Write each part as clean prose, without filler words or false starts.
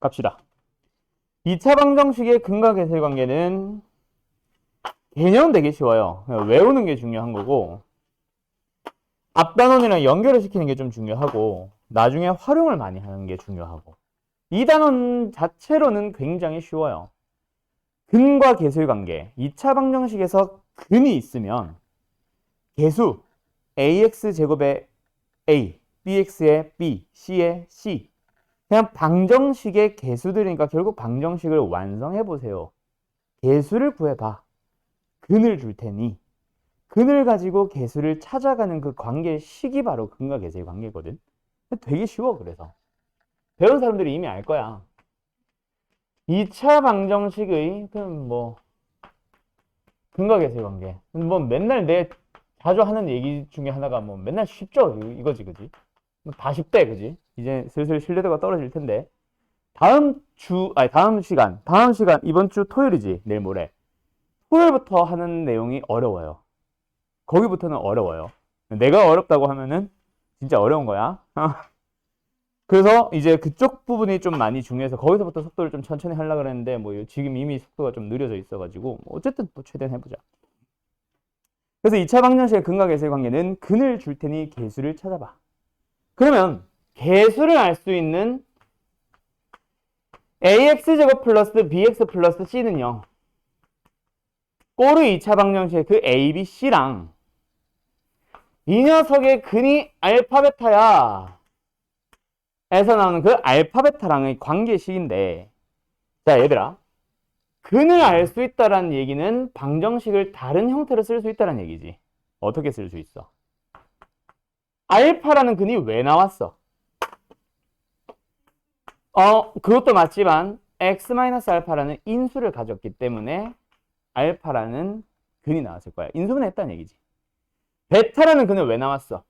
갑시다. 2차 방정식의 근과 계수의 관계는 개념은 되게 쉬워요. 외우는 게 중요한 거고 앞단원이랑 연결을 시키는 게 좀 중요하고 나중에 활용을 많이 하는 게 중요하고 이 단원 자체로는 굉장히 쉬워요. 근과 계수의 관계 2차 방정식에서 근이 있으면 계수 ax제곱의 a, bx의 b, c의 c 그냥 방정식의 계수들이니까 결국 방정식을 완성해 보세요. 계수를 구해봐. 근을 줄 테니 근을 가지고 계수를 찾아가는 그 관계식이 바로 근과 계수의 관계거든. 되게 쉬워. 그래서 배운 사람들이 이미 알 거야. 2차 방정식의 근과 계수의 관계 맨날 내 자주 하는 얘기 중에 하나가 맨날 쉽죠. 이거지 그지? 다 쉽대 그지? 이제 슬슬 신뢰도가 떨어질 텐데 다음 시간 이번 주 토요일이지. 내일 모레 토요일부터 하는 내용이 어려워요. 거기부터는 어려워요. 내가 어렵다고 하면은 진짜 어려운 거야. 그래서 이제 그쪽 부분이 좀 많이 중요해서 거기서부터 속도를 좀 천천히 하려고 그랬는데 지금 이미 속도가 좀 느려져 있어가지고 어쨌든 또 최대한 해보자. 그래서 2차 방정식의 근과 계수의 관계는 근을 줄 테니 계수를 찾아봐. 그러면 계수를 알 수 있는 ax제곱 플러스 bx 플러스 c는요. 꼬르 2차 방정식의 그 a, b, c랑 이 녀석의 근이 알파 베타야 에서 나오는 그 알파 베타랑의 관계식인데 자 얘들아 근을 알 수 있다라는 얘기는 방정식을 다른 형태로 쓸 수 있다는 얘기지. 어떻게 쓸 수 있어? 알파라는 근이 왜 나왔어? 그것도 맞지만 x-알파라는 인수를 가졌기 때문에 알파라는 근이 나왔을 거야. 인수분해했다는 얘기지. 베타라는 근은 왜 나왔어?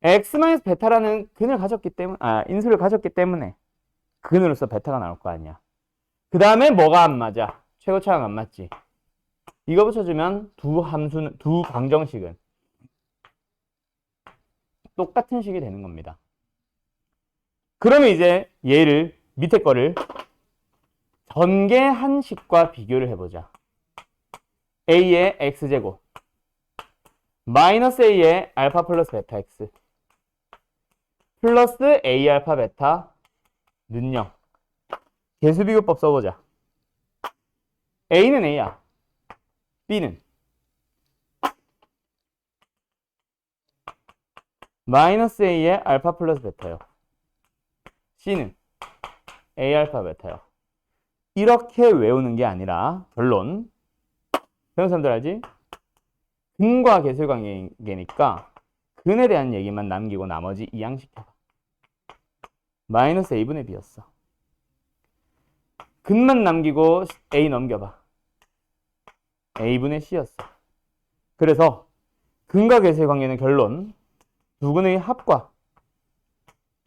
x-베타라는 근을 가졌기 때문에 인수를 가졌기 때문에 근으로서 베타가 나올 거 아니야. 그 다음에 뭐가 안 맞아? 최고차항 안 맞지? 이거 붙여주면 두 방정식은 똑같은 식이 되는 겁니다. 그러면 이제 얘를 밑에 거를 전개한 식과 비교를 해보자. a의 x제곱 마이너스 a의 알파 플러스 베타 x 플러스 a 알파 베타 는요. 계수비교법 써보자. a는 a야. b는 마이너스 a의 알파 플러스 베타요. c는 a 알파 베타요. 이렇게 외우는 게 아니라 결론 배운 사람들 알지? 근과 계수 관계니까 근에 대한 얘기만 남기고 나머지 이양시켜봐. 마이너스 a분의 b였어. 근만 남기고 a 넘겨봐. a분의 c였어. 그래서 근과 계수의 관계는 결론 두 근의 합과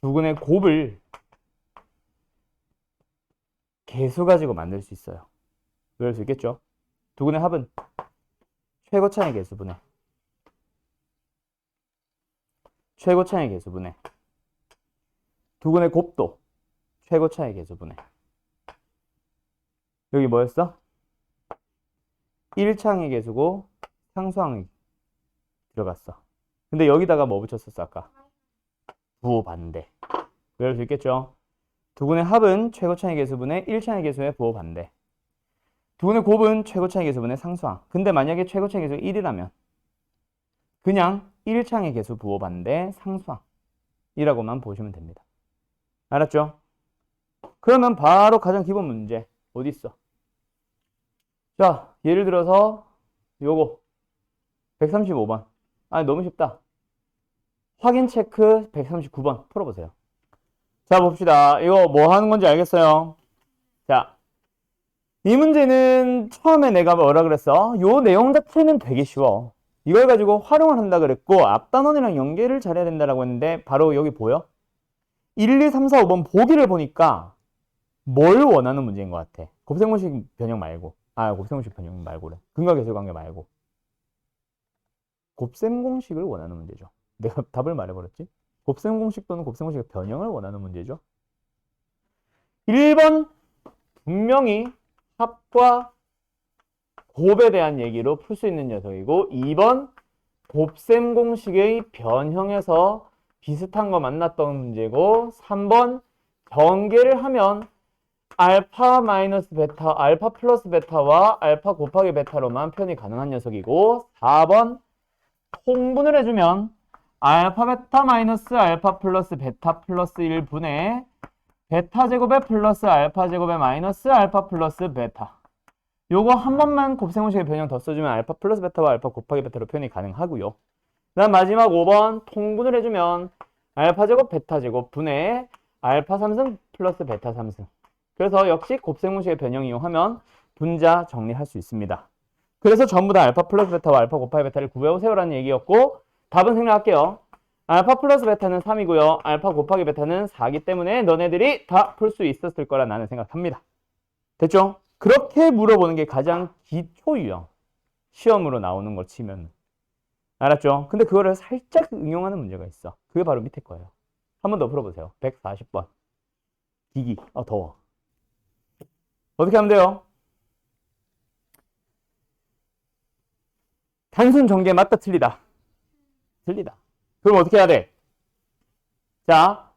두 근의 곱을 계수 가지고 만들 수 있어요. 외울 수 있겠죠? 두 근의 합은 최고차의 계수분해 최고차의 계수분해 두 근의 곱도 최고차의 계수분해. 여기 뭐였어? 1차항의 계수고 상수항이 들어갔어. 근데 여기다가 뭐 붙였었어 아까? 부호 반대. 외울 수 있겠죠? 두 근의 합은 최고차의 계수분의 1차의 계수의 부호 반대. 두 근의 곱은 최고차의 계수분의 상수항. 근데 만약에 최고차의 계수가 1이라면 그냥 1차의 계수 부호 반대 상수항이라고만 보시면 됩니다. 알았죠? 그러면 바로 가장 기본 문제 어디 있어? 자, 예를 들어서 요거 135번. 너무 쉽다. 확인 체크 139번 풀어보세요. 자, 봅시다. 이거 뭐 하는 건지 알겠어요? 자, 이 문제는 처음에 내가 뭐라 그랬어? 요 내용 자체는 되게 쉬워. 이걸 가지고 활용을 한다 그랬고 앞단원이랑 연계를 잘해야 된다라고 했는데 바로 여기 보여? 1, 2, 3, 4, 5번 보기를 보니까 뭘 원하는 문제인 것 같아? 곱셈공식 변형 말고. 곱셈공식 변형 말고래. 근각계수관계 말고. 곱셈공식을 원하는 문제죠. 내가 답을 말해버렸지? 곱셈공식 또는 곱셈공식의 변형을 원하는 문제죠. 1번 분명히 합과 곱에 대한 얘기로 풀 수 있는 녀석이고 2번 곱셈공식의 변형에서 비슷한 거 만났던 문제고 3번 전개를 하면 알파 마이너스 베타, 알파 플러스 베타와 알파 곱하기 베타로만 표현이 가능한 녀석이고 4번 통분을 해주면 알파 베타 마이너스 알파 플러스 베타 플러스 1분의 베타 제곱에 플러스 알파 제곱에 마이너스 알파 플러스 베타. 요거 한 번만 곱셈공식의 변형 더 써주면 알파 플러스 베타와 알파 곱하기 베타로 표현이 가능하고요. 그 다음 마지막 5번 통분을 해주면 알파 제곱 베타 제곱 분의 알파 3승 플러스 베타 3승. 그래서 역시 곱셈공식의 변형 이용하면 분자 정리할 수 있습니다. 그래서 전부 다 알파 플러스 베타와 알파 곱하기 베타를 구해오세요라는 얘기였고 답은 생략할게요. 알파 플러스 베타는 3이고요. 알파 곱하기 베타는 4이기 때문에 너네들이 다 풀 수 있었을 거라 나는 생각합니다. 됐죠? 그렇게 물어보는 게 가장 기초 유형. 시험으로 나오는 걸 치면. 알았죠? 근데 그거를 살짝 응용하는 문제가 있어. 그게 바로 밑에 거예요. 한 번 더 풀어보세요. 140번. 기기. 더워. 어떻게 하면 돼요? 단순 전개 맞다 틀리다. 틀리다. 그럼 어떻게 해야 돼? 자,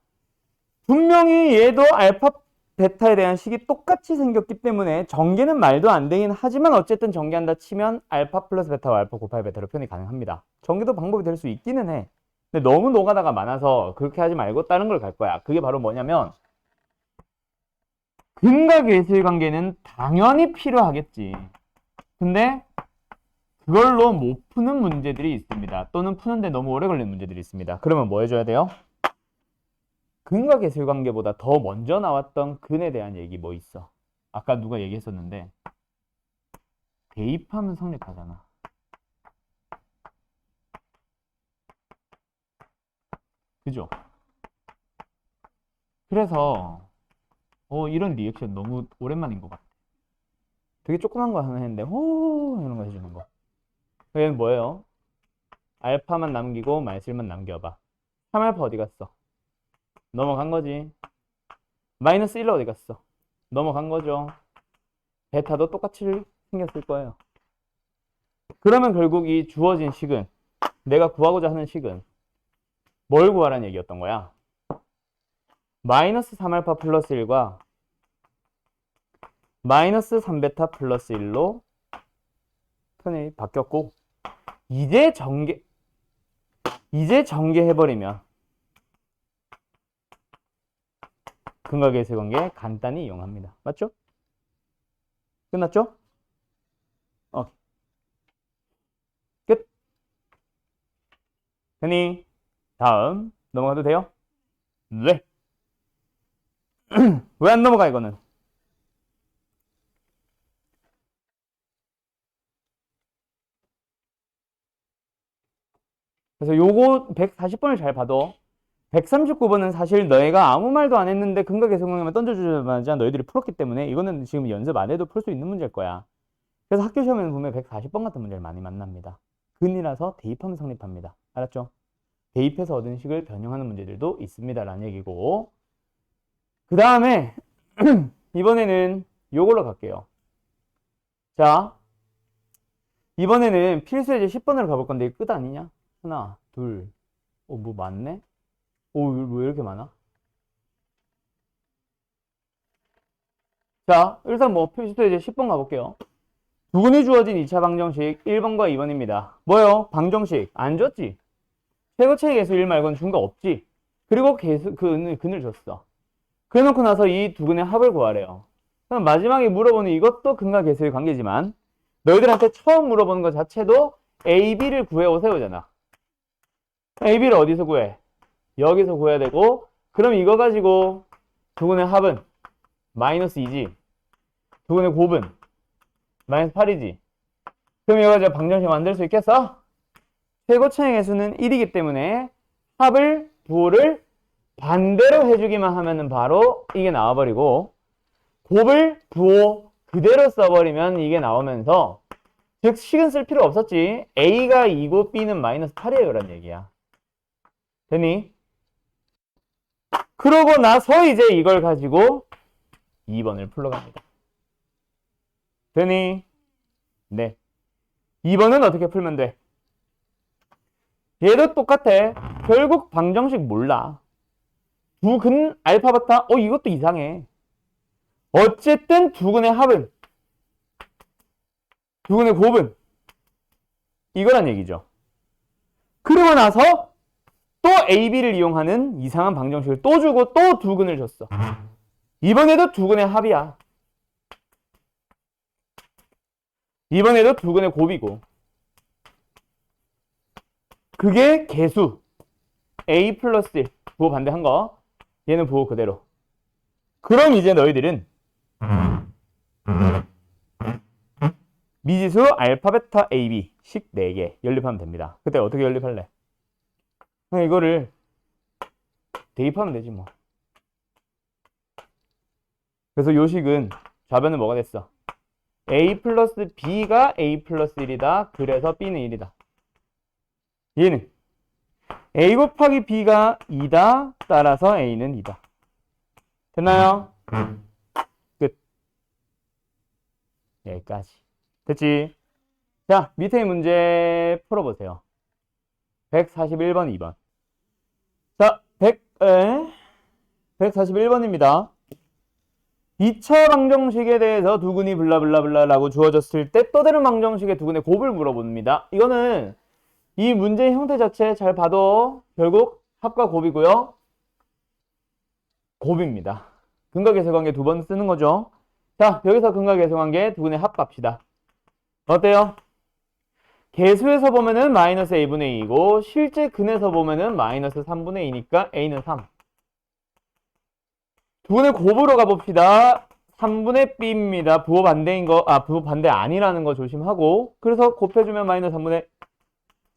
분명히 얘도 알파 베타에 대한 식이 똑같이 생겼기 때문에 전개는 말도 안 되긴 하지만 어쨌든 전개한다 치면 알파 플러스 베타와 알파 곱하기 베타로 표현이 가능합니다. 전개도 방법이 될 수 있기는 해. 근데 너무 노가다가 많아서 그렇게 하지 말고 다른 걸 갈 거야. 그게 바로 뭐냐면 근각예수의 관계는 당연히 필요하겠지. 근데 그걸로 못 푸는 문제들이 있습니다. 또는 푸는데 너무 오래 걸리는 문제들이 있습니다. 그러면 뭐 해줘야 돼요? 근각예수의 관계보다 더 먼저 나왔던 근에 대한 얘기 뭐 있어? 아까 누가 얘기했었는데 대입하면 성립하잖아. 그죠? 그래서 이런 리액션 너무 오랜만인 것 같아. 되게 조그만 거 하나 했는데 호 이런 거 해주는 거. 얘는 뭐예요? 알파만 남기고 마이너스만 남겨봐. 3알파 어디 갔어? 넘어간 거지. 마이너스 1 어디 갔어? 넘어간 거죠. 베타도 똑같이 생겼을 거예요. 그러면 결국 이 주어진 식은 내가 구하고자 하는 식은 뭘 구하라는 얘기였던 거야? 마이너스 3알파 플러스 1과 마이너스 3베타 플러스 1로 편이 바뀌었고 이제 전개해버리면 근각예수의 관계 간단히 이용합니다. 맞죠? 끝났죠? 끝. 됐니? 다음 넘어가도 돼요? 네. 왜 안 넘어가 이거는? 그래서 요거 140번을 잘 봐도 139번은 사실 너희가 아무 말도 안 했는데 근각예수 관계만 던져주자마자 너희들이 풀었기 때문에 이거는 지금 연습 안 해도 풀 수 있는 문제일 거야. 그래서 학교 시험에는 보면 140번 같은 문제를 많이 만납니다. 근이라서 대입하면 성립합니다. 알았죠? 대입해서 얻은 식을 변형하는 문제들도 있습니다. 라는 얘기고 그 다음에 이번에는 요걸로 갈게요. 자, 이번에는 필수예제 10번으로 가볼 건데 이거 끝 아니냐? 하나, 둘, 뭐 많네? 왜 이렇게 많아? 자, 일단 뭐 필수예제 10번 가볼게요. 두근이 주어진 2차 방정식 1번과 2번입니다. 뭐요? 방정식 안 줬지? 최고차의 계수 1 말고는 준 거 없지? 그리고 근을 줬어. 그래놓고 나서 이 두 근의 합을 구하래요. 그럼 마지막에 물어보는 이것도 근과 계수의 관계지만 너희들한테 처음 물어보는 것 자체도 AB를 구해오세요잖아. AB를 어디서 구해? 여기서 구해야 되고 그럼 이거 가지고 두 근의 합은 마이너스 2지. 두 근의 곱은 마이너스 8이지. 그럼 이거 가지고 방정식 만들 수 있겠어? 최고차의 계수는 1이기 때문에 합을 부호를 반대로 해주기만 하면은 바로 이게 나와버리고 곱을 부호 그대로 써버리면 이게 나오면서, 즉 식은 쓸 필요 없었지. A가 2고 B는 마이너스 8이에요 라는 얘기야. 되니? 그러고 나서 이제 이걸 가지고 2번을 풀러갑니다. 되니? 네. 2번은 어떻게 풀면 돼? 얘도 똑같아. 결국 방정식 몰라. 두근 알파 베타? 이것도 이상해. 어쨌든 두근의 합은, 두근의 곱은 이거란 얘기죠. 그러고 나서 또 AB를 이용하는 이상한 방정식을 또 주고 또 두근을 줬어. 이번에도 두근의 합이야. 이번에도 두근의 곱이고. 그게 개수. A 플러스 1. 부호 반대한 거. 얘는 부호 그대로. 그럼 이제 너희들은 미지수 알파 베타 AB 식 4개 연립하면 됩니다. 그때 어떻게 연립할래? 그냥 이거를 대입하면 되지 뭐. 그래서 요 식은 좌변은 뭐가 됐어? A 플러스 B가 A 플러스 1이다. 그래서 B는 1이다. 얘는 A 곱하기 B가 2다. 따라서 A는 2다. 됐나요? 끝. 여기까지. 됐지? 자, 밑에 문제 풀어보세요. 141번 2번. 자, 141번입니다. 2차 방정식에 대해서 두근이 블라블라블라라고 주어졌을 때 또 다른 방정식의 두근의 곱을 물어봅니다. 이거는 이 문제의 형태 자체 잘 봐도 결국 합과 곱이고요. 곱입니다. 근각계수관계 두 번 쓰는 거죠. 자, 여기서 근각계수관계 두근의 합 갑시다. 어때요? 계수에서 보면은 마이너스 a분의 2이고 실제 근에서 보면은 마이너스 3분의 2니까 a는 3. 두근의 곱으로 가봅시다. 3분의 b입니다. 부호 반대인 거, 부호 반대 아니라는 거 조심하고. 그래서 곱해주면 마이너스 3분의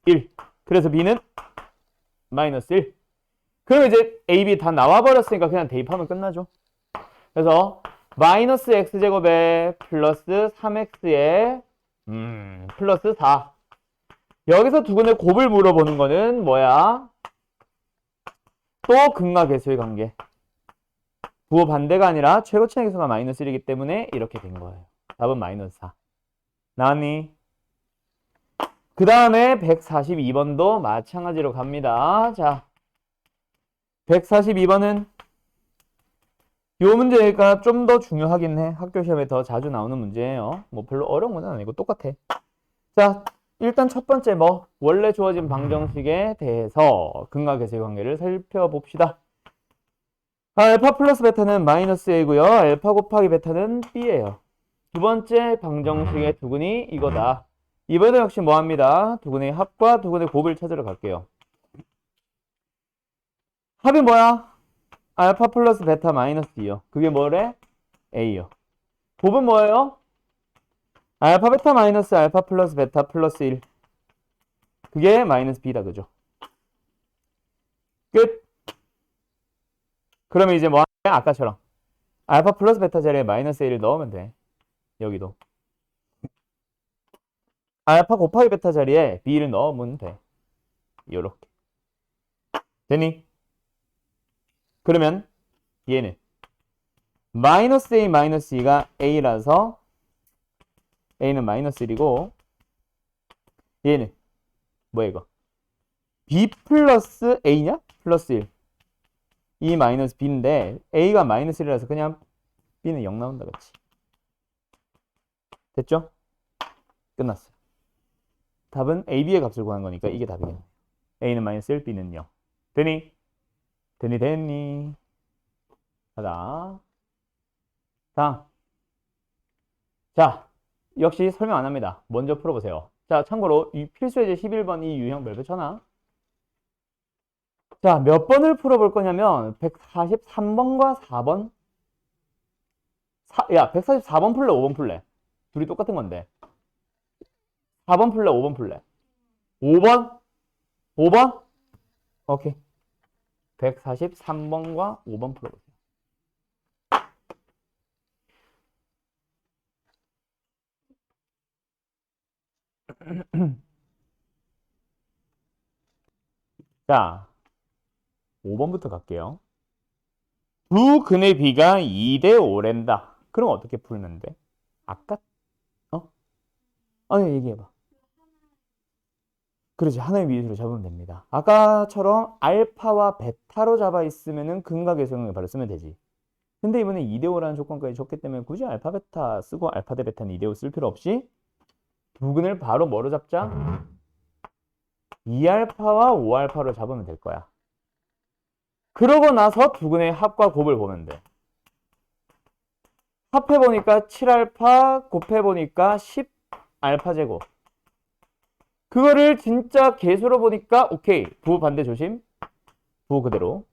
1. 그래서 b는 마이너스 1. 그럼 이제 a, b 다 나와버렸으니까 그냥 대입하면 끝나죠. 그래서 마이너스 x제곱에 플러스 3x에 플러스 4. 여기서 두근의 곱을 물어보는 거는 뭐야? 또 근과 계수의 관계. 부호 반대가 아니라 최고차의 계수가 마이너스 1이기 때문에 이렇게 된 거예요. 답은 마이너스 4. 나왔니? 그 다음에 142번도 마찬가지로 갑니다. 자, 142번은 요 문제가 좀 더 중요하긴 해. 학교 시험에 더 자주 나오는 문제예요. 뭐 별로 어려운 건 아니고 똑같아. 자, 일단 첫 번째 원래 주어진 방정식에 대해서 근과 계수의 관계를 살펴봅시다. 알파 플러스 베타는 마이너스 a고요. 알파 곱하기 베타는 b예요. 두 번째 방정식의 두근이 이거다. 이번에도 역시 뭐합니다? 두근의 합과 두근의 곱을 찾으러 갈게요. 합이 뭐야? 알파 플러스 베타 마이너스 2요. 그게 뭐래? a요. 곱은 뭐예요? 알파 베타 마이너스 알파 플러스 베타 플러스 1. 그게 마이너스 b다. 그죠? 끝. 그러면 이제 뭐 하냐? 아까처럼 알파 플러스 베타 자리에 마이너스 1을 넣으면 돼. 여기도 알파 곱하기 베타 자리에 b를 넣으면 돼. 요렇게. 되니? 그러면 얘는 마이너스 a 마이너스 2가 a라서 a는 마이너스 1이고 얘는 뭐야 이거? b 플러스 a냐? 플러스 1. 이 마이너스 b인데 a가 마이너스 1이라서 그냥 b는 0 나온다. 그치? 됐죠? 끝났어요. 답은 a, b의 값을 구하는 거니까 이게 답이겠네요. a는 마이너스 1, b는 0. 되니? 되니? 하다. 다음. 자, 역시 설명 안 합니다. 먼저 풀어보세요. 자, 참고로 이 필수예제 11번 이 유형 별표 쳐놔. 자, 몇 번을 풀어볼 거냐면 143번과 4번. 144번 풀래, 5번 풀래. 둘이 똑같은 건데. 4번 풀래, 5번 풀래. 5번? 5번? 오케이. 143번과 5번 풀어보세요. 자, 5번부터 갈게요. 두 근의 비가 2대 5랜다. 그럼 어떻게 풀는데? 아까, 어? 아니, 얘기해봐. 그렇지. 하나의 미수로 잡으면 됩니다. 아까처럼 알파와 베타로 잡아 있으면은 근과 계수형을 바로 쓰면 되지. 근데 이번에 2대 5라는 조건까지 줬기 때문에 굳이 알파 베타 쓰고 알파 대 베타는 2대 5 쓸 필요 없이 두 근을 바로 뭐로 잡자? 2알파와 5알파로 잡으면 될 거야. 그러고 나서 두 근의 합과 곱을 보면 돼. 합해보니까 7알파, 곱해보니까 10알파 제곱. 그거를 진짜 개수로 보니까 오케이. 부 반대 조심. 부 그대로.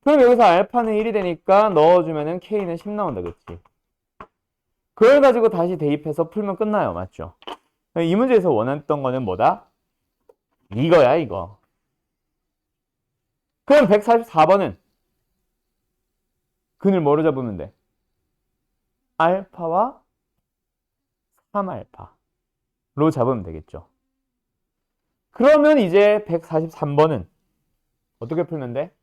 그럼 여기서 알파는 1이 되니까 넣어주면은 K는 10 나온다. 그치? 그걸 가지고 다시 대입해서 풀면 끝나요. 맞죠? 이 문제에서 원했던 거는 뭐다? 이거야, 이거. 그럼 144번은 근을 뭐로 잡으면 돼? 알파와 3알파로 잡으면 되겠죠. 그러면 이제 143번은 어떻게 풀면 돼?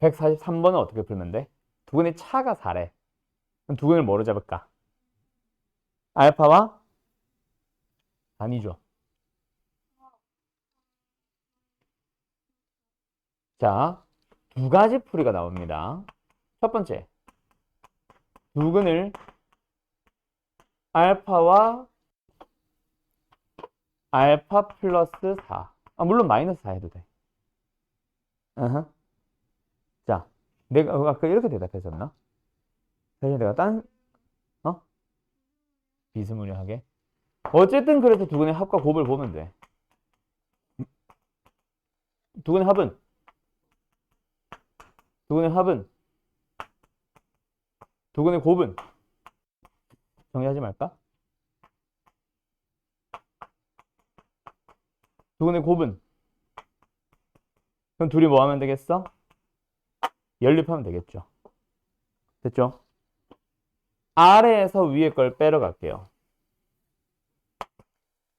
143번은 어떻게 풀면 돼? 두 근의 차가 4래. 그럼 두 근을 뭐로 잡을까? 알파와? 아니죠. 자, 두 가지 풀이가 나옵니다. 첫 번째, 두 근을 알파와 알파 플러스 4. 아, 물론 마이너스 4 해도 돼. 어허. 자, 내가 아까 이렇게 대답했었나? 사실 내가 어? 비스무리하게. 어쨌든 그래서 두 근의 합과 곱을 보면 돼. 두 근의 합은, 두 근의 합은, 두 근의 곱은 정리하지 말까? 두 근의 곱은 그럼 둘이 뭐 하면 되겠어? 연립하면 되겠죠. 됐죠? 아래에서 위에 걸 빼러 갈게요.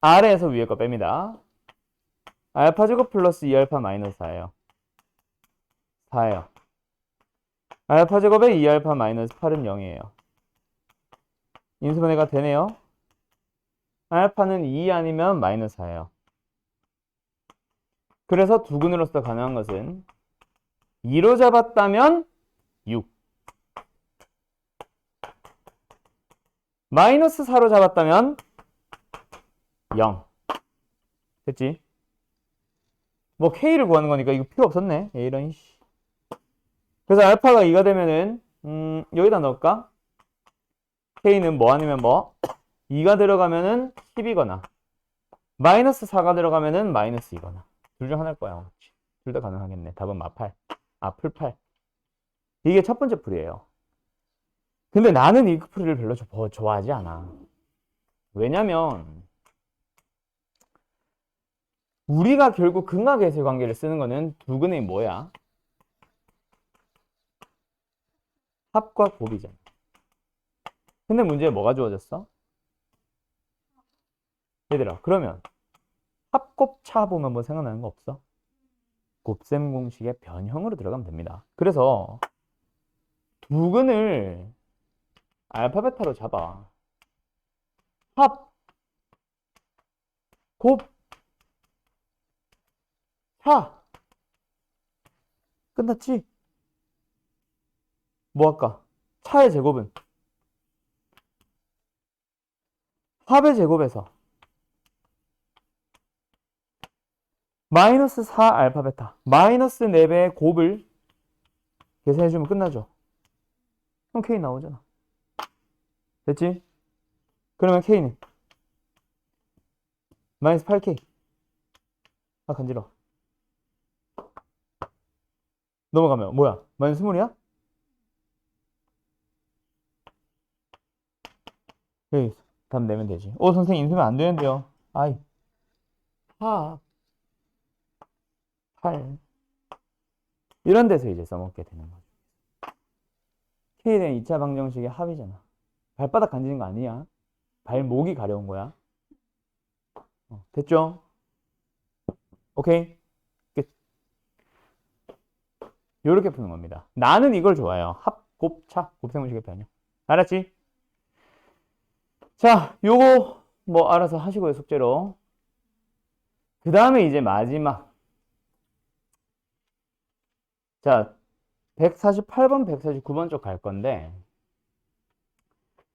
아래에서 위에 거 뺍니다. 알파 제곱 플러스 2알파 마이너스 4예요. 4예요. 알파 제곱에 2알파 마이너스 8은 0이에요. 인수분해가 되네요. 알파는 2 아니면 마이너스 4예요. 그래서 두 근으로서 가능한 것은 2로 잡았다면 6. 마이너스 4로 잡았다면 0. 됐지? 뭐 K를 구하는 거니까 이거 필요 없었네. 이런 씨. 그래서 알파가 2가 되면은 여기다 넣을까? K는 뭐 아니면 뭐? 2가 들어가면은 10이거나 마이너스 4가 들어가면은 마이너스 2거나 둘 중 하나일 거야. 둘 다 가능하겠네. 답은 마팔. 아, 풀팔. 이게 첫 번째 풀이에요. 근데 나는 이 풀이를 별로 좋아하지 않아. 왜냐면 우리가 결국 근각계수의 관계를 쓰는 거는 두 근의 뭐야? 합과 곱이잖아. 근데 문제에 뭐가 주어졌어? 얘들아, 그러면 합곱차 보면 뭐 생각나는 거 없어? 곱셈 공식의 변형으로 들어가면 됩니다. 그래서 두 근을 알파 베타로 잡아. 합, 곱, 차. 끝났지? 뭐 할까? 차의 제곱은 합의 제곱에서 마이너스 4 알파 베타 마이너스 4배의 곱을 계산해주면 끝나죠. 그럼 K 나오잖아. 됐지? 그러면 K는 마이너스 8K. 아, 간지러워. 넘어가면 뭐야? 마이너스 20이야? 여기 답 내면 되지. 선생님 인수면 안 되는데요. 아이. 4, 8. 이런 데서 이제 써먹게 되는 거죠. K에 대한 2차 방정식의 합이잖아. 발바닥 간지는 거 아니야. 발목이 가려운 거야. 됐죠? 오케이? 끝. 요렇게 푸는 겁니다. 나는 이걸 좋아해요. 합, 곱, 차. 곱셈공식의 변형. 알았지? 자, 요거 뭐 알아서 하시고요, 숙제로. 그 다음에 이제 마지막. 자, 148번, 149번 쪽 갈 건데,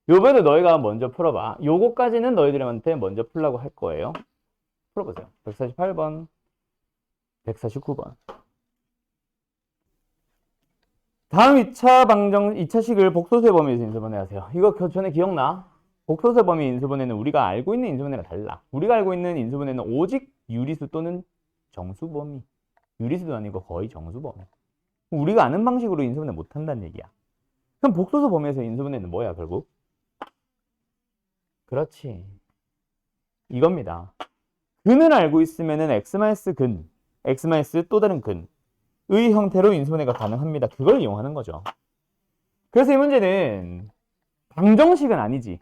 요번에도 너희가 먼저 풀어봐. 요거까지는 너희들한테 먼저 풀라고 할 거예요. 풀어보세요. 148번, 149번. 다음 2차 방정, 2차식을 복소수의 범위에서 인수분해 하세요. 이거 전에 기억나? 복소수의 범위 인수분해는 우리가 알고 있는 인수분해랑 달라. 우리가 알고 있는 인수분해는 오직 유리수 또는 정수 범위. 유리수도 아니고 거의 정수 범위. 우리가 아는 방식으로 인수분해 못 한다는 얘기야. 그럼 복소수 범위에서 인수분해는 뭐야, 결국? 그렇지. 이겁니다. 근을 알고 있으면은 x-근, x- 또 다른 근의 형태로 인수분해가 가능합니다. 그걸 이용하는 거죠. 그래서 이 문제는 방정식은 아니지.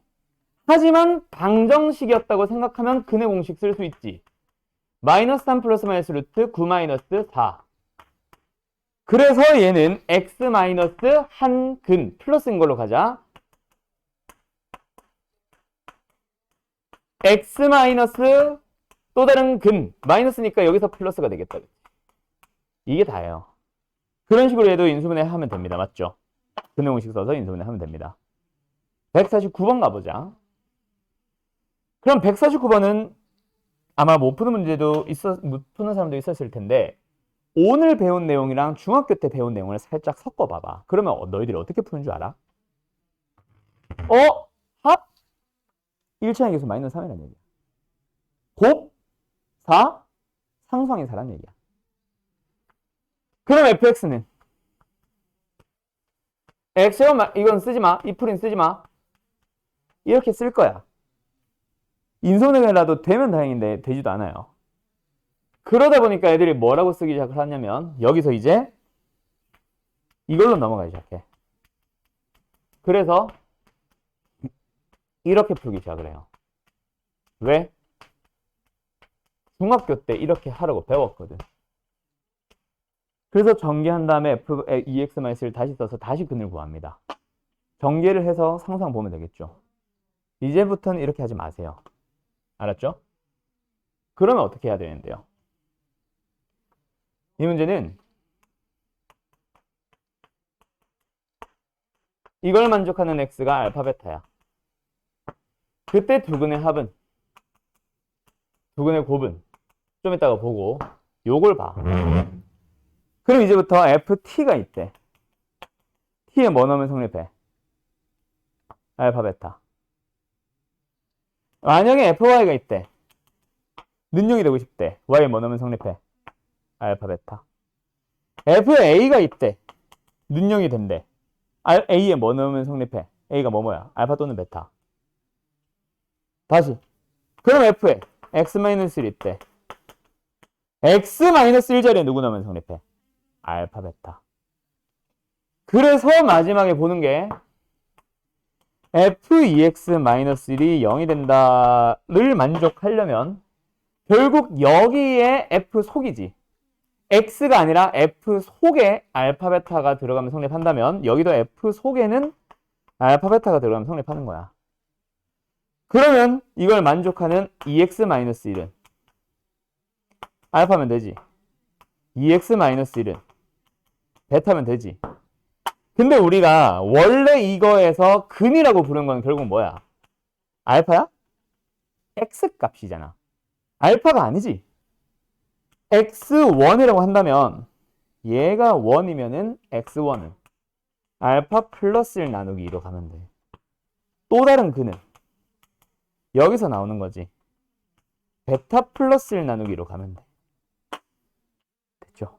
하지만 방정식이었다고 생각하면 근의 공식 쓸 수 있지. 마이너스 3 플러스 마이너스 루트 9 마이너스 4. 그래서 얘는 x 마이너스 한 근 플러스인 걸로 가자. x 마이너스 또 다른 근 마이너스니까 여기서 플러스가 되겠다. 이게 다예요. 그런 식으로 해도 인수분해 하면 됩니다. 맞죠? 근의 공식 써서 인수분해 하면 됩니다. 149번 가보자. 그럼 149번은 아마 못 푸는 문제도 못 푸는 사람도 있었을 텐데, 오늘 배운 내용이랑 중학교 때 배운 내용을 살짝 섞어봐봐. 그러면 너희들이 어떻게 푸는 줄 알아? 합? 1차의 계수 마이너스 3이라는 얘기야. 곱? 4? 상수항의 4라는 얘기야. 그럼 fx는? x제곱, 이건 쓰지 마. 이 풀이는 쓰지 마. 이렇게 쓸 거야. 인수분해라도 되면 다행인데 되지도 않아요. 그러다 보니까 애들이 뭐라고 쓰기 시작을 하냐면 여기서 이제 이걸로 넘어가기 시작해. 그래서 이렇게 풀기 시작을 해요. 왜? 중학교 때 이렇게 하라고 배웠거든. 그래서 전개한 다음에 f, EX-를 다시 써서 다시 근을 구합니다. 전개를 해서 상수항 보면 되겠죠. 이제부터는 이렇게 하지 마세요. 알았죠? 그러면 어떻게 해야 되는데요? 이 문제는 이걸 만족하는 x가 알파 베타야. 그때 두근의 합은, 두근의 곱은 좀 이따가 보고 요걸 봐. 그럼 이제부터 ft가 있대. t에 뭐 넣으면 성립해? 알파 베타. 만약에 fy가 있대. 능력이 되고 싶대. y에 뭐 넣으면 성립해? 알파 베타. fa가 있대. 능력이 된대. a에 뭐 넣으면 성립해? a가 뭐야? 알파 또는 베타. 다시. 그럼 f에 x-1 있대. x-1 자리에 누구 넣으면 성립해? 알파 베타. 그래서 마지막에 보는 게 f2x-1이 0이 된다를 만족하려면 결국 여기에 f 속이지. x가 아니라 f 속에 알파 베타가 들어가면 성립한다면 여기도 f 속에는 알파 베타가 들어가면 성립하는 거야. 그러면 이걸 만족하는 2x-1은 알파면 되지. 2x-1은 베타면 되지. 근데 우리가 원래 이거에서 근이라고 부른 건 결국 뭐야? 알파야? x 값이잖아. 알파가 아니지. x1이라고 한다면 얘가 1이면은 x1은 알파 플러스 1 나누기 2로 가면 돼. 또 다른 근은 여기서 나오는 거지. 베타 플러스 1 나누기 2로 가면 돼. 됐죠?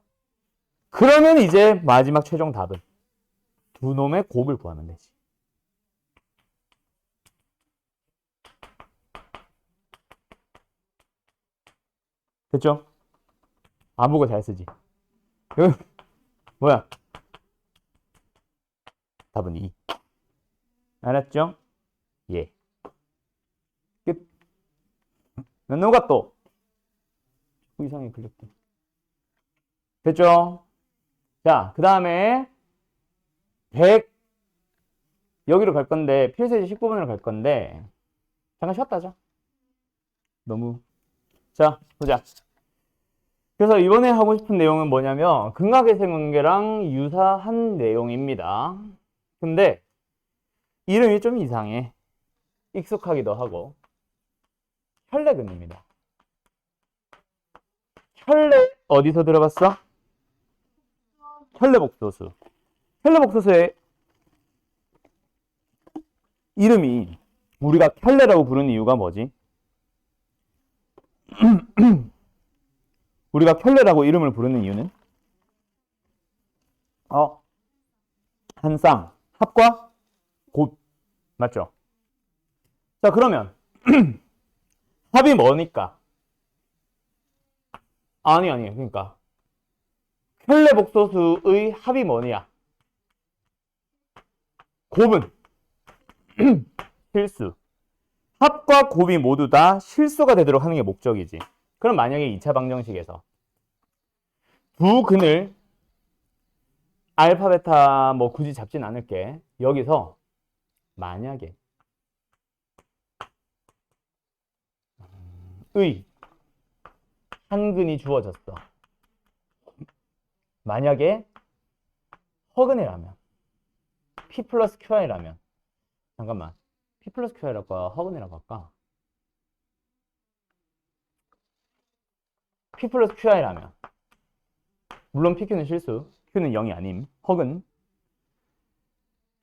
그러면 이제 마지막 최종 답은 두 놈의 곱을 구하면 되지. 됐죠? 안 보고 잘 쓰지. 뭐야? 답은 2. 알았죠? 예. 면노가 또 이상하게 클릭돼. 됐죠? 자, 그 다음에 100 여기로 갈 건데 필수의 19번으로 갈 건데 잠깐 쉬었다 하자. 너무 자, 보자. 그래서 이번에 하고 싶은 내용은 뭐냐면 근각의 세관계랑 유사한 내용입니다. 근데 이름이 좀 이상해. 익숙하기도 하고. 혈내근입니다. 혈내 어디서 들어봤어? 혈내복소수. 혈내복소수의 이름이 우리가 혈내라고 부르는 이유가 뭐지? 우리가 혈내라고 이름을 부르는 이유는 한 쌍, 합과 곱. 맞죠? 자, 그러면 합이 뭐니까? 아니, 그러니까 혈내복소수의 합이 뭐냐? 곱은 실수. 합과 곱이 모두 다 실수가 되도록 하는 게 목적이지. 그럼 만약에 2차 방정식에서 두 근을 알파, 베타 뭐 굳이 잡진 않을게. 여기서 만약에 한 근이 주어졌어. 만약에 허근이라면 P 플러스 QI라면 잠깐만 P 플러스 QI라고 할까? 허근이라고 할까? P 플러스 QI라면 물론 PQ는 실수, Q는 0이 아님. 허근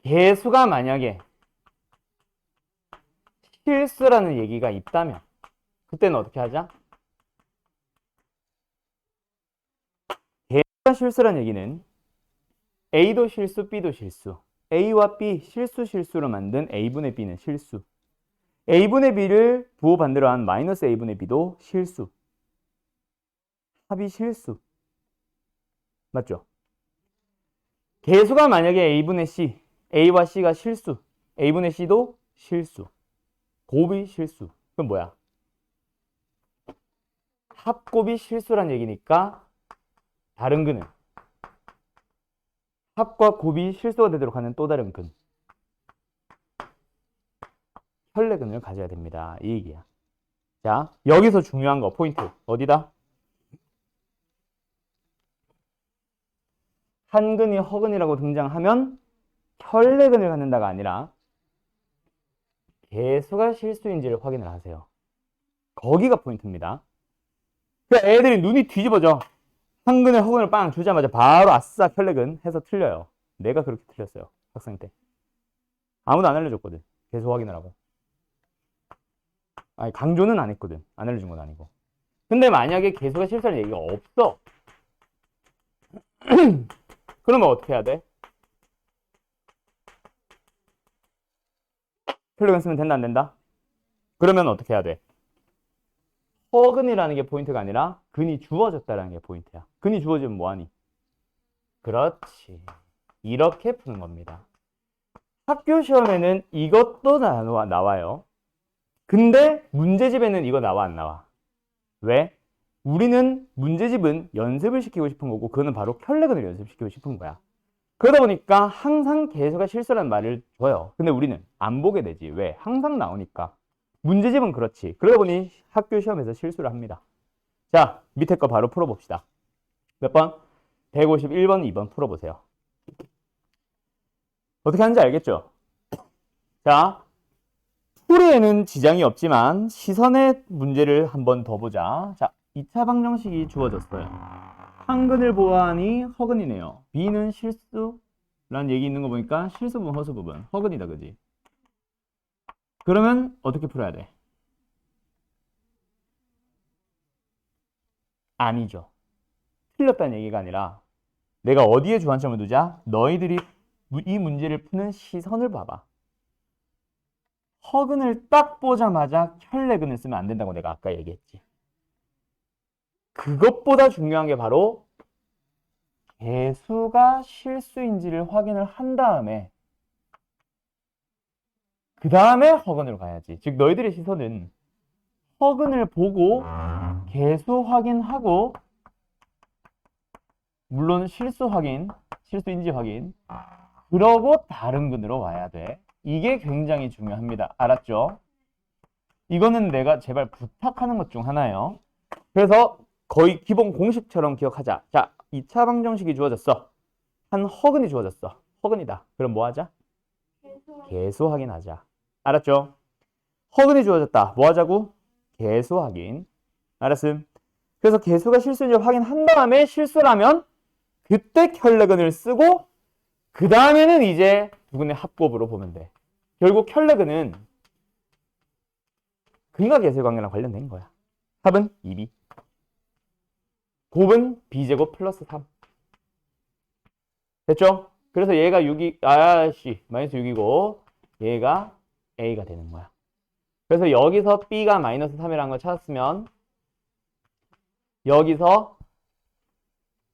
개수가 만약에 실수라는 얘기가 있다면 그때는 어떻게 하자? 개수가 실수라는 얘기는 A도 실수, B도 실수. A와 B 실수로 만든 A분의 B는 실수. A분의 B를 부호 반대로 한 마이너스 A분의 B도 실수. 합이 실수. 맞죠? 개수가 만약에 A분의 C, A와 C가 실수. A분의 C도 실수. 곱이 실수. 그럼 뭐야? 합곱이 실수란 얘기니까 다른 근은 합과 곱이 실수가 되도록 하는 또 다른 근. 혈내근을 가져야 됩니다. 이 얘기야. 자, 여기서 중요한 거 포인트 어디다? 한 근이 허근이라고 등장하면 혈내근을 갖는다가 아니라 개수가 실수인지를 확인을 하세요. 거기가 포인트입니다. 그러니까 애들이 눈이 뒤집어져. 한 근에 허근을 빵 주자마자 바로 아싸 혈내근 해서 틀려요. 내가 그렇게 틀렸어요. 학생 때. 아무도 안 알려줬거든. 개수 확인을 하고. 아니, 강조는 안 했거든. 안 알려준 건 아니고. 근데 만약에 개수가 실수라는 얘기가 없어. 그러면 어떻게 해야 돼? 혈내근 쓰면 된다, 안 된다? 그러면 어떻게 해야 돼? 허근이라는 게 포인트가 아니라 근이 주어졌다라는 게 포인트야. 근이 주어지면 뭐하니? 그렇지. 이렇게 푸는 겁니다. 학교 시험에는 이것도 나와요. 근데 문제집에는 이거 나와 안 나와? 왜? 우리는 문제집은 연습을 시키고 싶은 거고 그거는 바로 혈내근을 연습시키고 싶은 거야. 그러다 보니까 항상 개수가 실수라는 말을 줘요. 근데 우리는 안 보게 되지. 왜? 항상 나오니까. 문제집은 그렇지. 그러다 보니 학교 시험에서 실수를 합니다. 자, 밑에 거 바로 풀어봅시다. 몇 번? 151번, 2번 풀어보세요. 어떻게 하는지 알겠죠? 자, 풀이에는 지장이 없지만 시선의 문제를 한 번 더 보자. 자, 2차 방정식이 주어졌어요. 한 근을 보아하니 허근이네요. B는 실수라는 얘기 있는 거 보니까 실수 부분, 허수 부분. 허근이다, 그지? 그러면 어떻게 풀어야 돼? 아니죠. 틀렸다는 얘기가 아니라 내가 어디에 주안점을 두자? 너희들이 이 문제를 푸는 시선을 봐봐. 허근을 딱 보자마자 혈내근을 쓰면 안 된다고 내가 아까 얘기했지. 그것보다 중요한 게 바로 개수가 실수인지를 확인을 한 다음에 그 다음에 허근으로 가야지. 즉 너희들의 시선은 허근을 보고 개수 확인하고 물론 실수 확인, 실수인지 확인. 그러고 다른 근으로 와야 돼. 이게 굉장히 중요합니다. 알았죠? 이거는 내가 제발 부탁하는 것 중 하나예요. 그래서 거의 기본 공식처럼 기억하자. 자, 2차 방정식이 주어졌어. 한 허근이 주어졌어. 허근이다. 그럼 뭐 하자? 개수 확인하자. 알았죠? 허근이 주어졌다. 뭐 하자고? 개수 확인. 알았음? 그래서 개수가 실수인지 확인한 다음에 실수라면 그때 켤레근을 쓰고 그 다음에는 이제 두 근의 합곱으로 보면 돼. 결국 켤레근은 근과 개수의 관계랑 관련된 거야. 합은 2b. 곱은 b제곱 플러스 3. 됐죠? 그래서 얘가 6이, 마이너스 6이고 얘가 a가 되는 거야. 그래서 여기서 b가 마이너스 3이라는 걸 찾았으면 여기서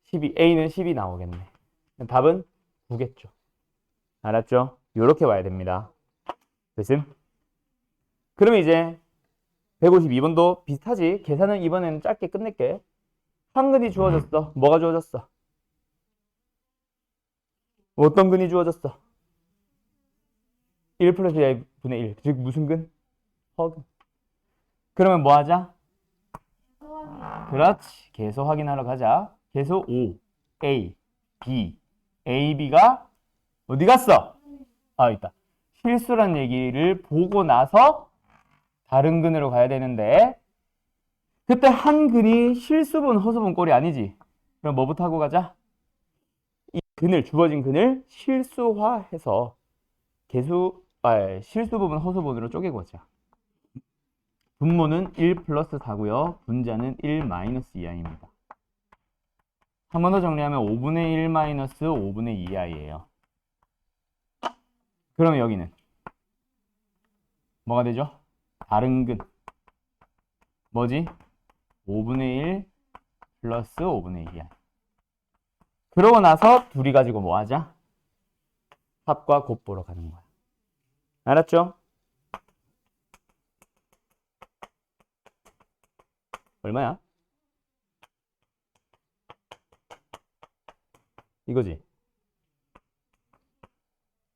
12, a는 10이 나오겠네. 답은 9겠죠. 알았죠? 요렇게 와야 됩니다. 됐음? 그러면 이제 152번도 비슷하지? 계산은 이번에는 짧게 끝낼게. 한 근이 주어졌어. 뭐가 주어졌어? 어떤 근이 주어졌어? 1 플러스 1분의 1. 즉 무슨 근? 허근. 그러면 뭐 하자? 그렇지. 개수 확인하러 가자. 개수 5, A, B, A, B가 어디 갔어? 아, 있다. 실수란 얘기를 보고 나서 다른 근으로 가야 되는데 그때 한 근이 실수분, 허수분 꼴이 아니지. 그럼 뭐부터 하고 가자? 이 근을, 주어진 근을 실수화해서 실수 부분, 허수 부분으로 쪼개고 가자. 분모는 1 플러스 4고요. 분자는 1 마이너스 2i입니다. 한 번 더 정리하면 5분의 1 마이너스 5분의 2i예요. 그러면 여기는 뭐가 되죠? 다른 근. 뭐지? 5분의 1 플러스 5분의 2i. 그러고 나서 둘이 가지고 뭐 하자? 합과 곱 보러 가는 거야. 알았죠? 얼마야? 이거지.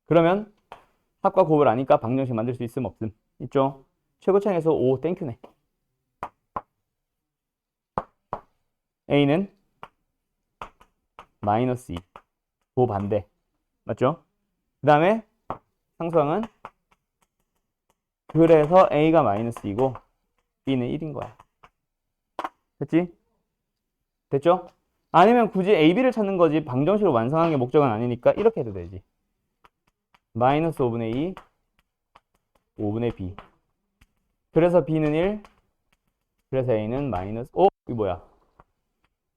그러면 합과 곱을 아니까 방정식 만들 수 있음 없음? 있죠? 최고차항에서 5 땡큐네. A는 마이너스 2. 그 반대. 맞죠? 그 다음에 상수항은 그래서 A가 마이너스 2고 B는 1인 거야. 됐지? 됐죠? 아니면 굳이 A, B를 찾는 거지 방정식을 완성하는 게 목적은 아니니까 이렇게 해도 되지. 마이너스 5분의 2, 5분의 B. 그래서 B는 1, 그래서 A는 마이너스, 이거 뭐야?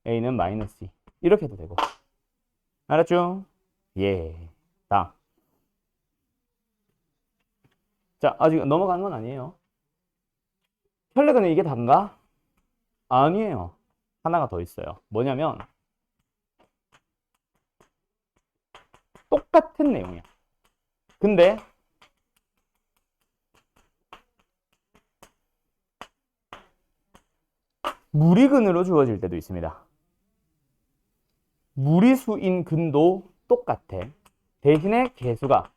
A는 마이너스 2. 이렇게 해도 되고. 알았죠? 예. 다음. 자, 아직 넘어가는 건 아니에요. 혈액은 이게 단가? 아니에요. 하나가 더 있어요. 뭐냐면 똑같은 내용이야. 근데 무리근으로 주어질 때도 있습니다. 무리수인 근도 똑같아. 대신에 개수가